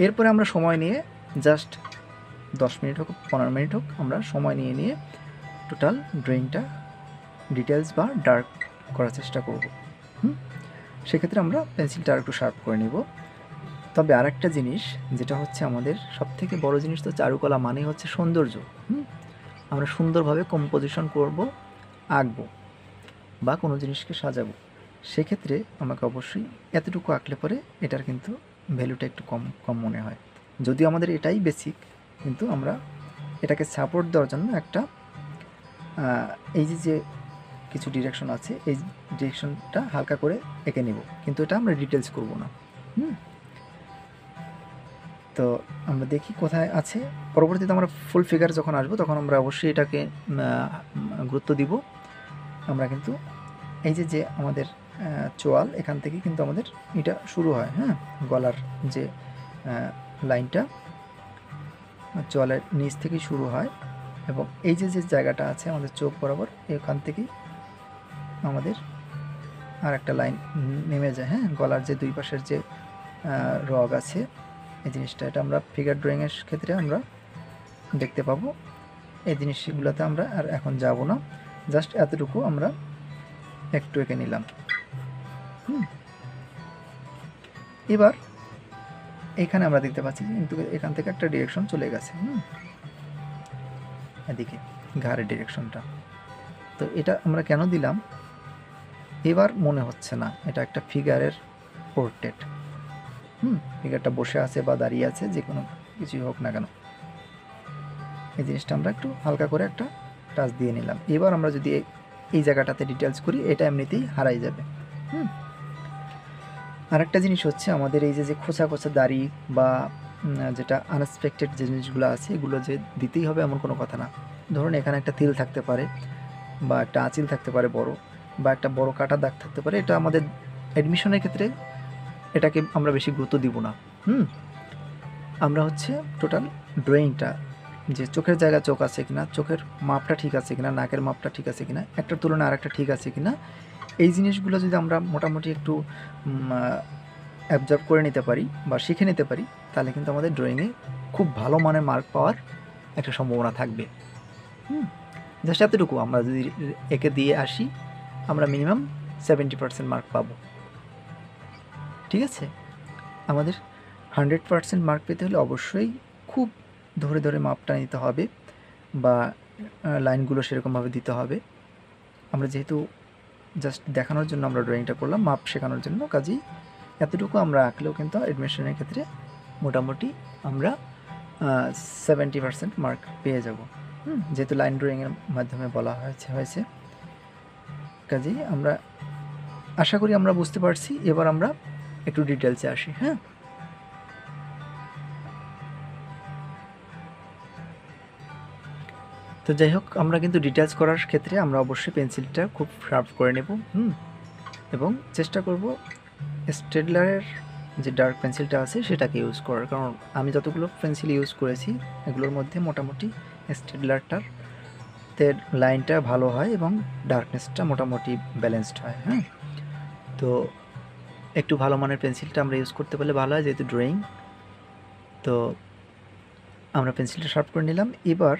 এরপরে আমরা সময় নিয়ে জাস্ট 10 মিনিট হোক 15 মিনিট হোক আমরা সময় নিয়ে টোটাল ড্রয়িংটা ডিটেলস বা ডার্ক করার চেষ্টা করব। সেক্ষেত্রে আমরা পেন্সিলটা আর একটু শার্প করে নিব। তবে আর একটা জিনিস যেটা হচ্ছে আমাদের সবথেকে বড় জিনিস, তো চারুকলা মানে হচ্ছে সৌন্দর্য। আমরা সুন্দরভাবে কম্পোজিশন করব, আঁকবো বা কোনো জিনিসকে সাজাবো, সেক্ষেত্রে আমাকে অবশ্যই এতটুকু আঁকলে পরে এটার কিন্তু ভ্যালুটা একটু কম মনে হয়। যদিও আমাদের এটাই বেসিক, কিন্তু আমরা এটাকে সাপোর্ট দেওয়ার জন্য একটা এই যে কিছু ডিরেকশন আছে, এই ডিরেকশনটা হালকা করে এঁকে নেব, কিন্তু এটা আমরা ডিটেলস করব না। তো আমরা দেখি কোথায় আছে। পরবর্তীতে আমরা ফুল ফিগার যখন আসবো তখন আমরা অবশ্যই এটাকে গুরুত্ব দিব। আমরা কিন্তু এই যে আমাদের চোয়াল, এখান থেকে কিন্তু আমাদের এটা শুরু হয়, গলার যে লাইনটা চোয়ালের নিচ থেকেই শুরু হয় এবং এই যে জায়গাটা আছে আমাদের চোখ বরাবর, এখান থেকেই আমাদের আর একটা লাইন নেমে যায়, গলার যে দুই পাশের যে রগ আছে এই জিনিসটা, এটা আমরা ফিগার ড্রয়িংয়ের ক্ষেত্রে আমরা দেখতে পাবো। এই জিনিসগুলোতে আমরা আর এখন যাব না, জাস্ট এতটুকু আমরা একটু এঁকে নিলাম। এবার এখানে আমরা দেখতে পাচ্ছি কিন্তু এখান থেকে একটা ডিরেকশন চলে গেছে এদিকে ঘাড়ের ডিরেকশনটা। তো এটা আমরা কেন দিলাম এবার মনে হচ্ছে না এটা একটা ফিগারের পোর্ট্রেট। ফিগারটা বসে আছে বা দাঁড়িয়ে আছে, যে কোনো কিছুই হোক না কেন, এই জিনিসটা আমরা একটু হালকা করে একটা টাচ দিয়ে নিলাম। এবার আমরা যদি এই জায়গাটাতে ডিটেলস করি এটা এমনিতেই হারাই যাবে। আরেকটা জিনিস হচ্ছে আমাদের এই যে খোঁচা খোঁচা দাড়ি বা যেটা আনএক্সপেক্টেড যে জিনিসগুলো আছে এগুলো যে দিতেই হবে এমন কোনো কথা না। ধরুন এখানে একটা তিল থাকতে পারে বা একটা আঁচিল থাকতে পারে বড়, বা একটা বড় কাটা দাগ থাকতে পারে, এটা আমাদের অ্যাডমিশনের ক্ষেত্রে এটাকে আমরা বেশি গুরুত্ব দিব না। আমরা হচ্ছে টোটাল ড্রয়িংটা যে চোখের জায়গায় চোখ আছে কিনা, চোখের মাপটা ঠিক আছে কিনা, নাকের মাপটা ঠিক আছে কিনা, একটার তুলনায় আরেকটা ঠিক আছে কিনা, এই জিনিসগুলো যদি আমরা মোটামুটি একটু অ্যাবজর্ব করে নিতে পারি বা শিখে নিতে পারি, তাহলে কিন্তু আমাদের ড্রয়িংয়ে খুব ভালো মানের মার্ক পাওয়ার একটা সম্ভাবনা থাকবে। জাস্ট এতটুকু আমরা যদি একে দিয়ে আসি আমরা মিনিমাম 70% মার্ক পাবো। ঠিক আছে, আমাদের 100% মার্ক পেতে হলে অবশ্যই খুব ধরে ধরে মাপটা নিতে হবে বা লাইনগুলো সেরকমভাবে দিতে হবে। আমরা যেহেতু জাস্ট দেখানোর জন্য আমরা ড্রয়িংটা করলাম, মাপ শেখানোর জন্য, কাজেই এতটুকু আমরা আঁকলেও কিন্তু অ্যাডমিশনের ক্ষেত্রে মোটামুটি আমরা 70% মার্ক পেয়ে যাব। যেহেতু লাইন ড্রয়িংয়ের মাধ্যমে বলা হয়েছে কাজেই আমরা আশা করি আমরা বুঝতে পারছি। এবার আমরা একটু ডিটেলসে আসি। হ্যাঁ, তো যাই হোক, আমরা কিন্তু ডিটেলস করার ক্ষেত্রে আমরা অবশ্যই পেন্সিলটা খুব শার্প করে নেব এবং চেষ্টা করব স্টেডলারের যে ডার্ক পেন্সিলটা আছে সেটাকে ইউজ করার। কারণ আমি যতগুলো পেন্সিল ইউজ করেছি এগুলোর মধ্যে মোটামুটি স্টেডলারটার লাইনটা ভালো হয় এবং ডার্কনেসটা মোটামুটি ব্যালেন্সড হয়। হ্যাঁ, তো একটু ভালো মানের পেন্সিলটা আমরা ইউজ করতে পারলে ভালো হয়, যেহেতু ড্রয়িং। তো আমরা পেন্সিলটা শার্প করে নিলাম। এবার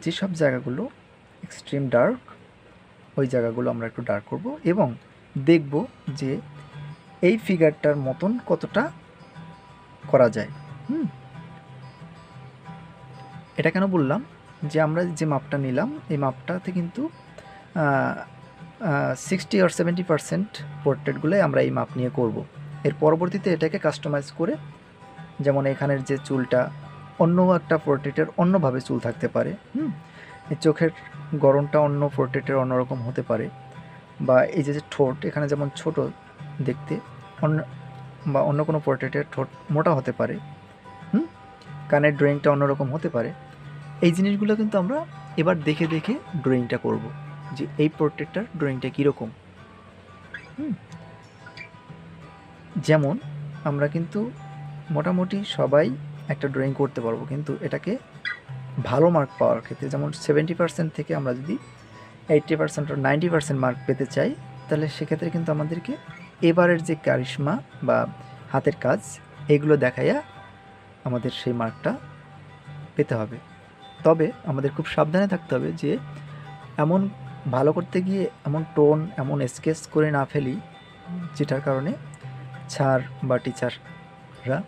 যেসব জায়গাগুলো এক্সট্রিম ডার্ক ওই জায়গাগুলো আমরা একটু ডার্ক করব এবং দেখব যে এই ফিগারটার মতন কতটা করা যায়। এটা কেন বললাম, যে আমরা যে মাপটা নিলাম এই মাপটাতে কিন্তু 60 or 70% পোর্ট্রেটগুলোই আমরা এই মাপ নিয়ে করব। এর পরবর্তীতে এটাকে কাস্টমাইজ করে, যেমন এখানের যে চুলটা অন্য একটা পোর্ট্রেটের অন্যভাবে চুল থাকতে পারে, এই চোখের গড়নটা অন্য পোর্ট্রেটের অন্যরকম হতে পারে, বা এই যে ঠোঁট এখানে যেমন ছোট দেখতে বা অন্য কোনো পোর্ট্রেটের ঠোঁট মোটা হতে পারে, কানের ড্রয়িংটা অন্যরকম হতে পারে। এই জিনিসগুলো কিন্তু আমরা এবার দেখে দেখে ড্রয়িংটা করব, যে এই পোর্ট্রেটটার ড্রয়িংটা কীরকম। যেমন আমরা কিন্তু মোটামুটি সবাই একটা ড্রয়িং করতে পারবো, কিন্তু এটাকে ভালো মার্ক পাওয়ার ক্ষেত্রে, যেমন 70% থেকে আমরা যদি 80% or 90% মার্ক পেতে চাই, তাহলে সেক্ষেত্রে কিন্তু আমাদেরকে এবারের যে কারিশমা বা হাতের কাজ এগুলো দেখাইয়া আমাদের সেই মার্কটা পেতে হবে। তবে আমাদের খুব সাবধানে থাকতে হবে যে এমন ভালো করতে গিয়ে এমন টোন এমন স্কেচ করে না ফেলি যেটার কারণে স্যার বা টিচাররা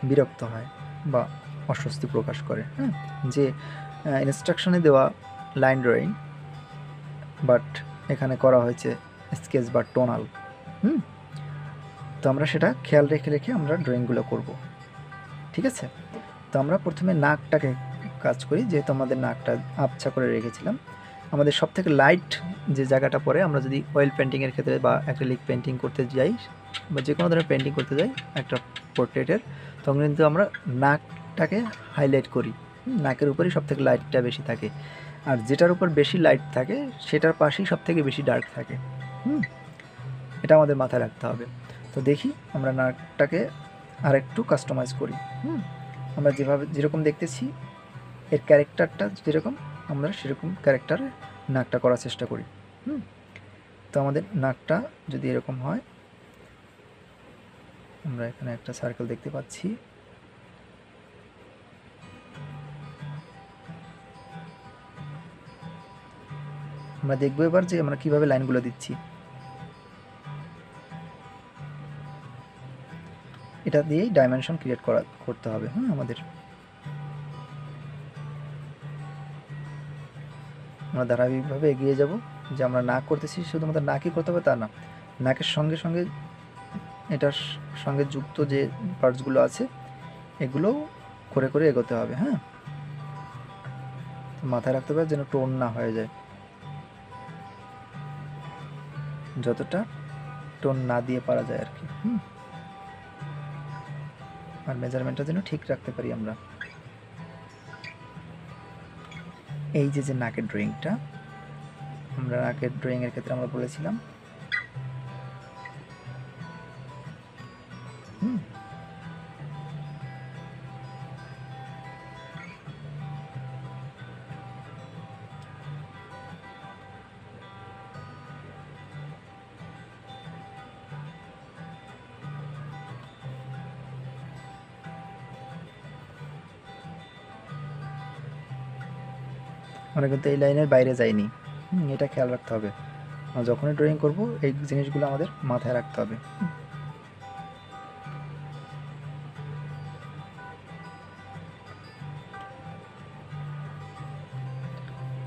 বিরক্ত হয় বা অস্বস্তি প্রকাশ করে। যে ইনস্ট্রাকশনে দেওয়া লাইন ড্রয়িং, বাট এখানে করা হয়েছে স্কেচ বা টোনাল। তো আমরা সেটা খেয়াল রেখে রেখে আমরা ড্রয়িংগুলো করব। ঠিক আছে, তো আমরা প্রথমে নাকটাকে কাজ করি। যেহেতু আমাদের নাকটা আবছা করে রেখেছিলাম, আমাদের সবথেকে লাইট যে জায়গাটা পড়ে, আমরা যদি অয়েল পেন্টিংয়ের ক্ষেত্রে বা অ্যাক্রিলিক পেন্টিং করতে যাই বা যে কোনো ধরনের পেন্টিং করতে যাই একটা পোর্ট্রেটের, তখন কিন্তু আমরা নাকটাকে হাইলাইট করি। নাকের উপরেই সবথেকে লাইটটা বেশি থাকে, আর যেটার উপর বেশি লাইট থাকে সেটার পাশেই সবথেকে বেশি ডার্ক থাকে। এটা আমাদের মাথায় রাখতে হবে। তো দেখি আমরা নাকটাকে আরেকটু কাস্টমাইজ করি। আমরা যেরকম দেখতেছি এর ক্যারেক্টারটা যেরকম, আমরা সেরকম ক্যারেক্টারে নাকটা করার চেষ্টা করি। তো আমাদের নাকটা যদি এরকম হয়, আমরা এখানে একটা সার্কেল দেখতে পাচ্ছি। আমরা দেখবো এবার যে আমরা কিভাবে লাইনগুলো দিচ্ছি। এটা দিয়েই ডাইমেনশন ক্রিয়েট করতে হবে। আমাদের আমরা ধারাবাহিকভাবে এগিয়ে যাব। যে আমরা নাক করতেছি শুধুমাত্র নাকই করতে হবে তা না, নাকের সঙ্গে সঙ্গে এটার সঙ্গে যুক্ত যে পার্টসগুলো আছে এগুলোও করে করে এগোতে হবে। মাথায় রাখতে হবে যেন টোন না হয়ে যায়, যতটা টোন না দিয়ে পারা যায় আর কি। আর মেজারমেন্টটা যেন ঠিক রাখতে পারি আমরা। এই যে নাকের ড্রয়িংটা, আমরা নাকের ড্রয়িংয়ের ক্ষেত্রে আমরা বলেছিলাম আমরা কিন্তু এই লাইনের বাইরে যাইনি। এটা খেয়াল রাখতে হবে, যখনই ড্রয়িং করব এই জিনিসগুলো আমাদের মাথায় রাখতে হবে।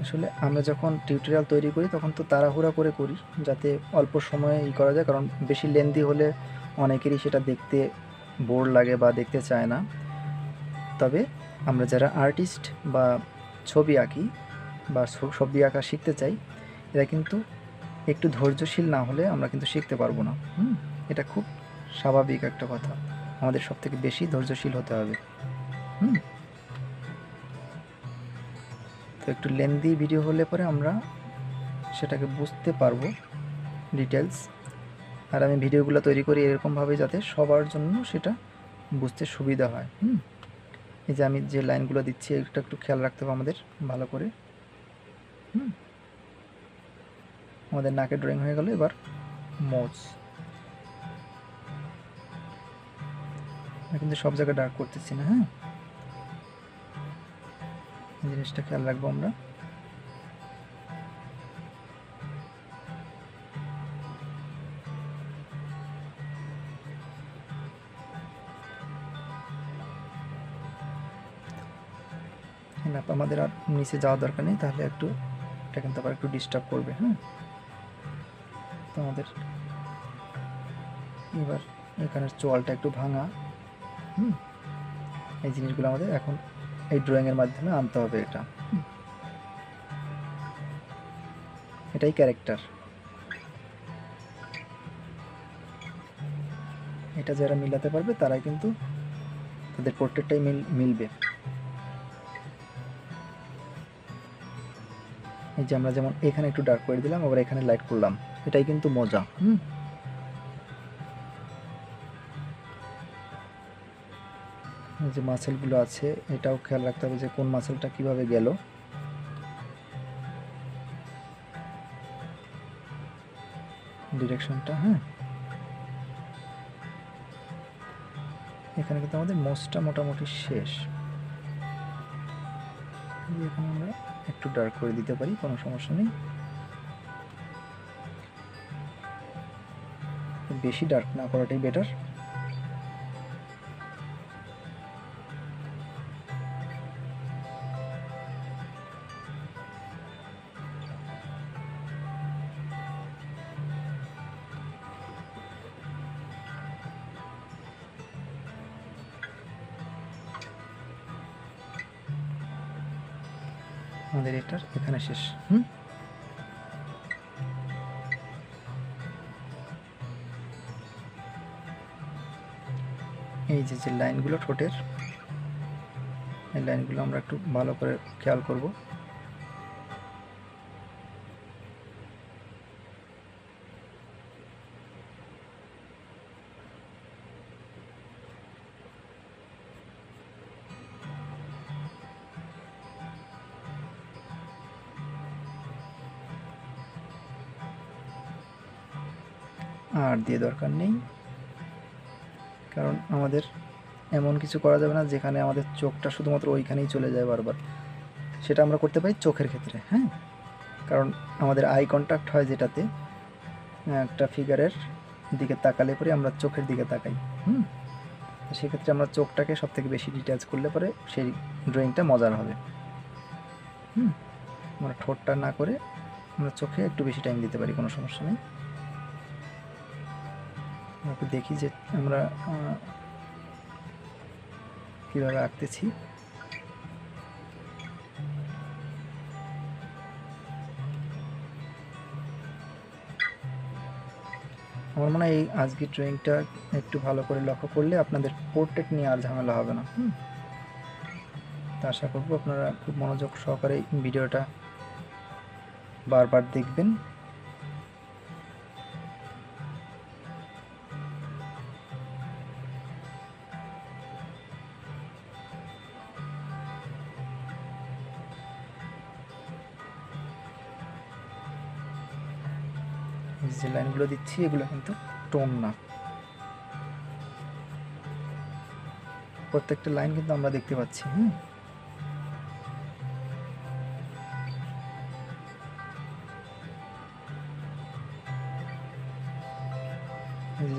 আসলে আমরা যখন টিউটোরিয়াল তৈরি করি তখন তো তাড়াহুড়া করে করি যাতে অল্প সময়ে করা যায়, কারণ বেশি লেন্দি হলে অনেকেরই সেটা দেখতে বোর লাগে বা দেখতে চায় না। তবে আমরা যারা আর্টিস্ট বা ছবি আঁকি বা ছবি আঁকা শিখতে চাই, এরা কিন্তু একটু ধৈর্যশীল না হলে আমরা কিন্তু শিখতে পারবো না। এটা খুব স্বাভাবিক একটা কথা, আমাদের সবথেকে বেশি ধৈর্যশীল হতে হবে। তো একটু লেন্দি ভিডিও হলে পরে আমরা সেটাকে বুঝতে পারবো ডিটেলস। আর আমি ভিডিওগুলো তৈরি করি এরকমভাবে যাতে সবার জন্য সেটা বুঝতে সুবিধা হয়। এই যে আমি যে লাইনগুলো দিচ্ছি এটা একটু খেয়াল রাখতে হবে আমাদের ভালো করে। আমাদের নাকের ড্রয়িং হয়ে গেল, এবার মোজ। কিন্তু সব জায়গায় ডার্ক করতেছি না। এই জিনিসটা খেয়াল রাখবো আমরা। আমাদের আর নিচে যাওয়া দরকার নেই, তাহলে একটু এটা কিন্তু আবার একটু ডিস্টার্ব করবে। তো আমাদের এবার এখানের চোয়ালটা একটু ভাঙা। এই জিনিসগুলো আমাদের এখন এই ড্রয়িংয়ের মাধ্যমে আনতে হবে। এটাই ক্যারেক্টার। এটা যারা মিলাতে পারবে তারাই কিন্তু তাদের পোর্ট্রেটটাই মিলবে। এই যে আমরা যেমন এখানে একটু ডার্ক করে দিলাম, আবার এখানে লাইট করলাম, এটাই কিন্তু মজা। যে মাসেলগুলো আছে এটাও খেয়াল রাখতে হবে যে কোন মাসেলটা কিভাবে গেল। ডিরেকশনটা এখানে কিন্তু আমাদের মোজটা মোটামুটি শেষ। এখানে আমরা একটু ডার্ক করে দিতে পারি, কোনো সমস্যা নেই। বেশি ডার্ক না করাটাই বেটার। আমাদের এটার এখানে শেষ। এই যে লাইনগুলো ঠোঁটের, এই লাইনগুলো আমরা একটু ভালো করে খেয়াল করব। আর দিয়ে দরকার নেই, কারণ আমাদের এমন কিছু করা যাবে না যেখানে আমাদের চোখটা শুধুমাত্র ওইখানেই চলে যায় বারবার। সেটা আমরা করতে পারি চোখের ক্ষেত্রে। কারণ আমাদের আই কন্ট্যাক্ট হয় যেটাতে একটা ফিগারের দিকে তাকালে পরে আমরা চোখের দিকে তাকাই। সেক্ষেত্রে আমরা চোখটাকে সব থেকে বেশি ডিটেলস করলে পরে সেই ড্রয়িংটা মজার হবে। আমরা ঠোঁটটা না করে আমরা চোখে একটু বেশি টাইম দিতে পারি, কোনো সমস্যা নেই। একটু দেখি যে আমরা কীভাবে আঁকতেছি। আমার মনে হয় এই আজকের ড্রয়িংটা একটু ভালো করে লক্ষ্য করলে আপনাদের পোর্ট্রেট নিয়ে আর ঝামেলা হবে না। তা আশা করবো আপনারা খুব মনোযোগ সহকারে ভিডিওটা বারবার দেখবেন। যে লাইনগুলো দিচ্ছি এগুলো কিন্তু টোন না, প্রত্যেকটা লাইন কিন্তু আমরা দেখতে পাচ্ছি।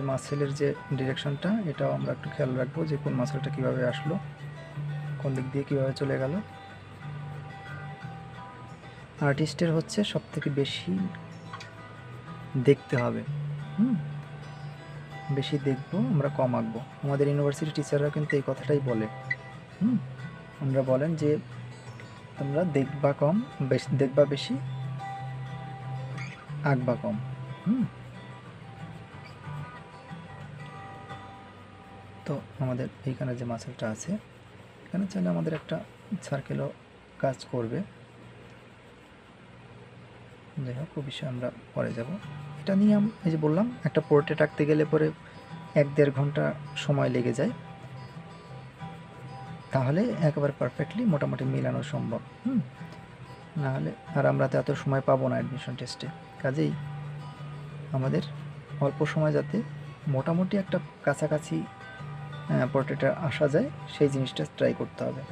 যে মাসেলের যে ডিরেকশনটা, এটাও আমরা একটু খেয়াল রাখবো যে কোন মাসেলটা কীভাবে আসলো, কোন দিক দিয়ে কীভাবে চলে গেল। আর্টিস্টের হচ্ছে সব থেকে বেশি দেখতে হবে, বেশি দেখবো, আমরা কম আঁকবো। আমাদের ইউনিভার্সিটি টিচাররা কিন্তু এই কথাটাই বলে, আমরা বলেন যে তোমরা দেখবা কম, দেখবা বেশি, আঁকবা কম। তো আমাদের এইখানে যে মাসেলটা আছে, এখানে চাইলে আমাদের একটা সার্কেলও কাজ করবে। যাই হোক, ও বিষয়ে আমরা পরে যাব। এটা নিয়ে এই যে বললাম, একটা পোর্ট্রেট আঁকতে গেলে পরে 1-1.5 ঘন্টা সময় লেগে যায়, তাহলে একেবারে পারফেক্টলি মোটামুটি মেলানো সম্ভব। নাহলে আর আমরা তো এত সময় পাবো না অ্যাডমিশন টেস্টে। কাজেই আমাদের অল্প সময় যাতে মোটামুটি একটা কাছাকাছি পোর্ট্রেটে আসা যায়, সেই জিনিসটা ট্রাই করতে হবে।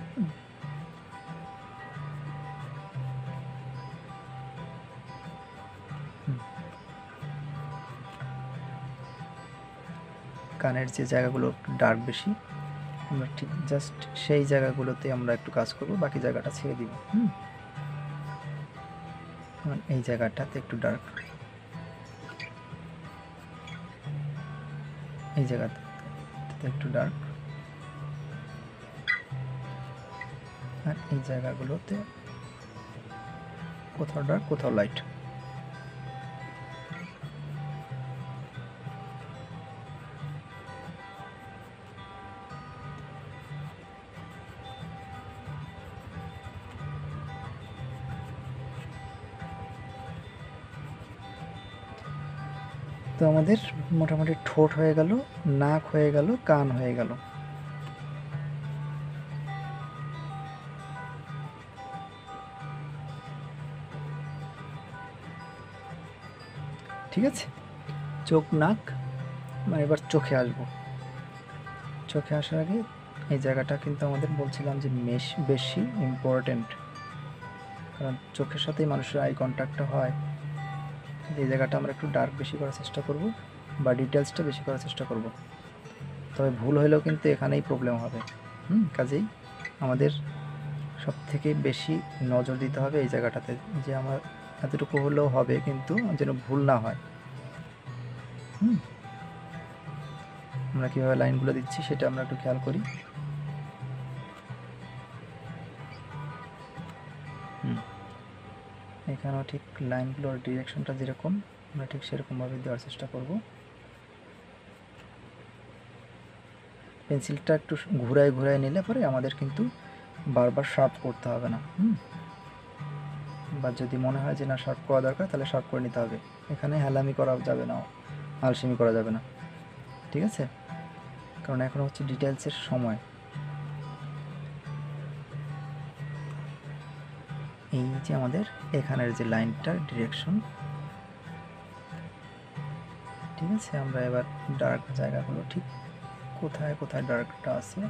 কানের যে জায়গাগুলো ডার্ক বেশি, আমরা ঠিক জাস্ট সেই জায়গাগুলোতে আমরা একটু কাজ করব, বাকি জায়গাটা ছেড়ে দিব। এই জায়গাটাতে একটু ডার্ক, এই জায়গাতে একটু ডার্ক, আর এই জায়গাগুলোতে কোথাও ডার্ক কোথাও লাইট। তো আমাদের মোটামুটি ঠোঁট হয়ে গেল, নাক হয়ে গেল, কান হয়ে গেল। ঠিক আছে, চোখ নাক, এবার চোখে আসবো। চোখে আসার আগে এই জায়গাটা কিন্তু আমাদের বলছিলাম যে বেশি ইম্পর্টেন্ট, কারণ চোখের সাথেই মানুষের আই কন্ট্যাক্টটা হয়। এই জায়গাটা আমরা একটু ডার্ক বেশি করার চেষ্টা করব, বা ডিটেলসটা বেশি করার চেষ্টা করব। তবে ভুল হলেও কিন্তু এখানেই প্রবলেম হবে। কাজেই আমাদের সব থেকে বেশি নজর দিতে হবে এই জায়গাটাতে, যে আমার এতটুকু হলেও হবে, কিন্তু যেন ভুল না হয়। আমরা কীভাবে লাইনগুলো দিচ্ছি সেটা আমরা একটু খেয়াল করি। এখানেও ঠিক লাইনগুলোর ডিরেকশনটা যেরকম, আমরা ঠিক সেরকমভাবে দেওয়ার চেষ্টা করব। পেন্সিলটা একটু ঘুরায় নিলে পরে আমাদের কিন্তু বারবার শার্প করতে হবে না। বা যদি মনে হয় যে না শার্প করা দরকার, তাহলে শার্প করে নিতে হবে। এখানে হেলামি করা যাবে না, আলসেমি করা যাবে না। ঠিক আছে, কারণ এখন হচ্ছে ডিটেলসের সময়। এই যে আমাদের এখানের যে লাইনটার ডিরেকশন, ঠিক আছে, আমরা এবার ডার্ক জায়গাগুলো ঠিক কোথায় কোথায় ডার্কটা আছে,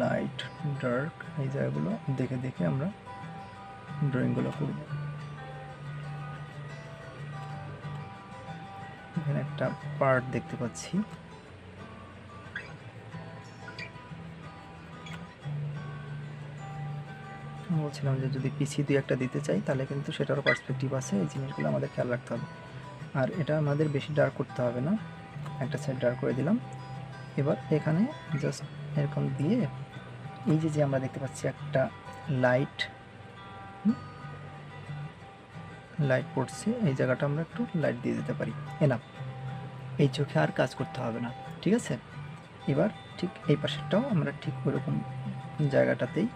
লাইট ডার্ক, এই জায়গাগুলো দেখে দেখে আমরা ড্রয়িংগুলো করব। এখানে একটা পার্ট দেখতে পাচ্ছি, বলছিলাম যে যদি পিছিয়ে 2-1টা দিতে চাই তাহলে কিন্তু সেটারও পার্সপেক্টিভ আছে, এই জিনিসগুলো আমাদের খেয়াল রাখতে হবে। আর এটা আমাদের বেশি ডার্ক করতে হবে না, একটা সাইড ডার্ক করে দিলাম। এবার এখানে জাস্ট এরকম দিয়ে এই যে আমরা দেখতে পাচ্ছি একটা লাইট পড়ছে, এই জায়গাটা আমরা একটু লাইট দিয়ে দিতে পারি, এনাফ। এই চোখে আর কাজ করতে হবে না। ঠিক আছে, এবার ঠিক এই পাশেরটাও আমরা ঠিক ওরকম জায়গাটাতেই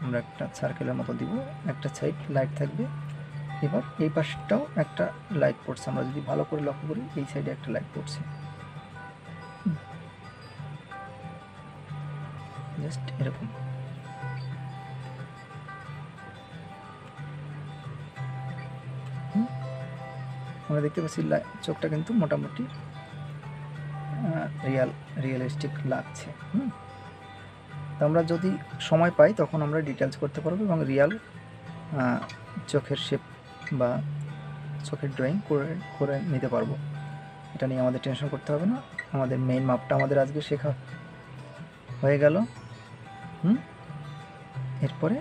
আমরা একটা সার্কেলের মতো দিব, একটা সাইড লাইট থাকবে। এবার এই পাশটাও একটা লাইট পড়ছে, আমরা যদি ভালো করে লক্ষ্য করি এই সাইডে একটা লাইট পড়ছে, জাস্ট এরকম। আমরা দেখতে পাচ্ছি চোখটা কিন্তু মোটামুটি রিয়েলিস্টিক লাগছে। তো আমরা যদি সময় পাই তখন আমরা ডিটেলস করতে পারবো এবং রিয়াল চোখের শেপ বা চোখের ড্রয়িং করে নিতে পারবো। এটা নিয়ে আমাদের টেনশন করতে হবে না। আমাদের মেইন মাপটা আমাদের আজকে শেখা হয়ে গেল। এরপরে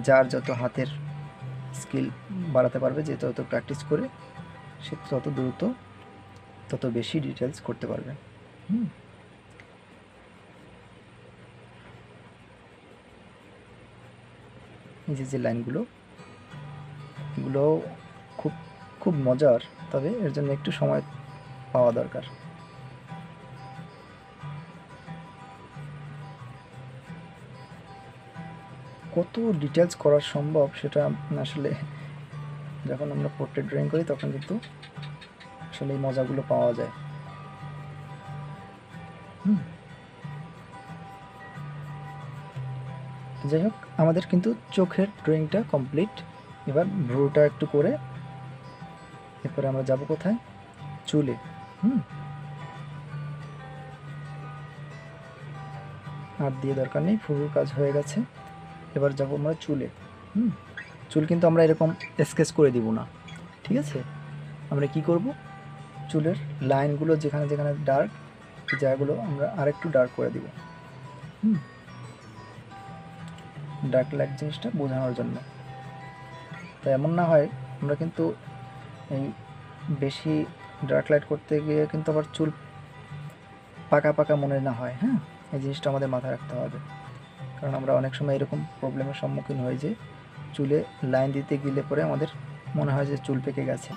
যার যত হাতের স্কিল বাড়াতে পারবে, যে তত প্র্যাকটিস করে সে তত দ্রুত তত বেশি ডিটেলস করতে পারবে। এই যে লাইনগুলো, এগুলো খুব খুব মজার, তবে এর জন্য একটু সময় পাওয়া দরকার। কত ডিটেলস করা সম্ভব সেটা আসলে যখন আমরা পোর্ট্রেট ড্রয়িং করি তখন কিন্তু আসলে এই মজাগুলো পাওয়া যায়। যাই হোক, আমাদের কিন্তু চোখের ড্রয়িংটা কমপ্লিট। এবার ভ্রুটা একটু করে এরপরে আমরা যাব কোথায়? চুলে। আর দিয়ে দরকার নেই, ভ্রুর কাজ হয়ে গেছে। এবার যাব আমরা চুলে। চুল কিন্তু আমরা এরকম স্কেচ করে দিব না, ঠিক আছে? আমরা কি করব, চুলের লাইনগুলো যেখানে যেখানে ডার্ক, এই জায়গাগুলো আমরা আরেকটু ডার্ক করে দিব। ডার্ক লাইট জিনিসটা বোঝানোর জন্য। তো এমন না হয় আমরা কিন্তু এই বেশি ডার্ক লাইট করতে গিয়ে কিন্তু আবার চুল পাকা পাকা মনে না হয়। এই জিনিসটা আমাদের মাথায় রাখতে হবে, কারণ আমরা অনেক সময় এরকম প্রবলেমের সম্মুখীন হই যে চুলে লাইন দিতে গেলে পরে আমাদের মনে হয় যে চুল পেকে গেছে।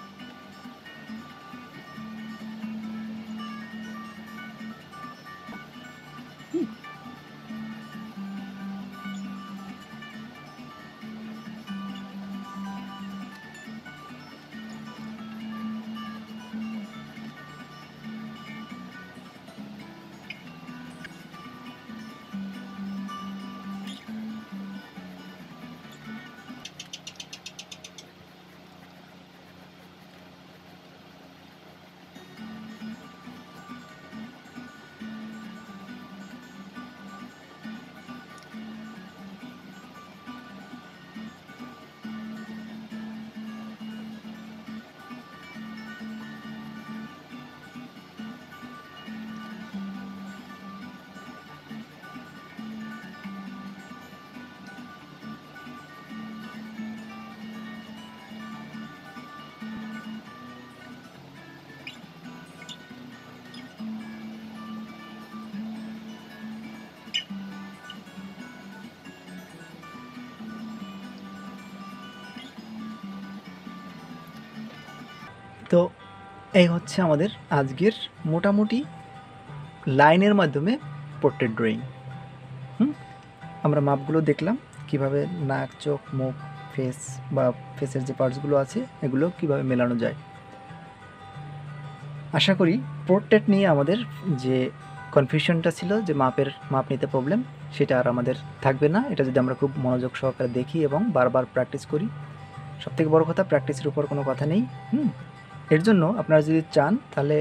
তো এই হচ্ছে আমাদের আজকের মোটামুটি লাইনের মাধ্যমে পোর্ট্রেট ড্রয়িং। আমরা মাপগুলো দেখলাম কিভাবে নাক, চোখ, মুখ, ফেস বা ফেসের যে পার্টসগুলো আছে এগুলো কিভাবে মেলানো যায়। আশা করি পোর্ট্রেট নিয়ে আমাদের যে কনফিউশনটা ছিল যে মাপ নিতে প্রবলেম, সেটা আর আমাদের থাকবে না। এটা যদি আমরা খুব মনোযোগ সহকারে দেখি এবং বারবার প্র্যাকটিস করি। সবথেকে বড় কথা, প্র্যাকটিসের উপর কোনো কথা নেই। এর জন্য আপনারা যদি চান তাহলে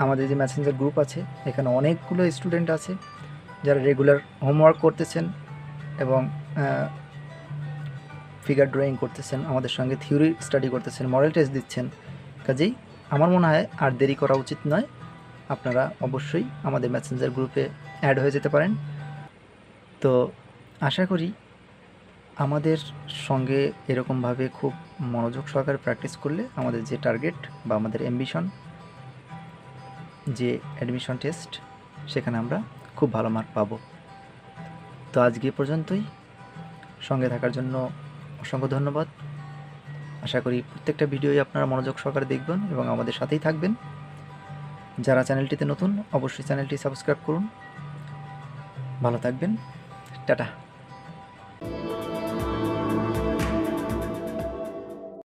আমাদের যে মেসেঞ্জার গ্রুপ আছে, এখানে অনেকগুলো স্টুডেন্ট আছে যারা রেগুলার হোমওয়ার্ক করতেছেন এবং ফিগার ড্রয়িং করতেছেন, আমাদের সঙ্গে থিওরি স্টাডি করতেছেন, মডেল টেস্ট দিচ্ছেন। কাজেই আমার মনে হয় আর দেরি করা উচিত নয়। আপনারা অবশ্যই আমাদের মেসেঞ্জার গ্রুপে অ্যাড হয়ে যেতে পারেন। তো আশা করি আমাদের সঙ্গে এরকমভাবে খুব মনোযোগ সহকারে প্র্যাকটিস করলে আমাদের যে টার্গেট বা আমাদের অ্যাম্বিশন, যে অ্যাডমিশন টেস্ট, সেখানে আমরা খুব ভালো মার্ক পাবো। তো আজকে পর্যন্তই। সঙ্গে থাকার জন্য অসংখ্য ধন্যবাদ। আশা করি প্রত্যেকটা ভিডিওই আপনারা মনোযোগ সহকারে দেখবেন এবং আমাদের সাথেই থাকবেন। যারা চ্যানেলটিতে নতুন, অবশ্যই চ্যানেলটি সাবস্ক্রাইব করুন। ভালো থাকবেন। টাটা।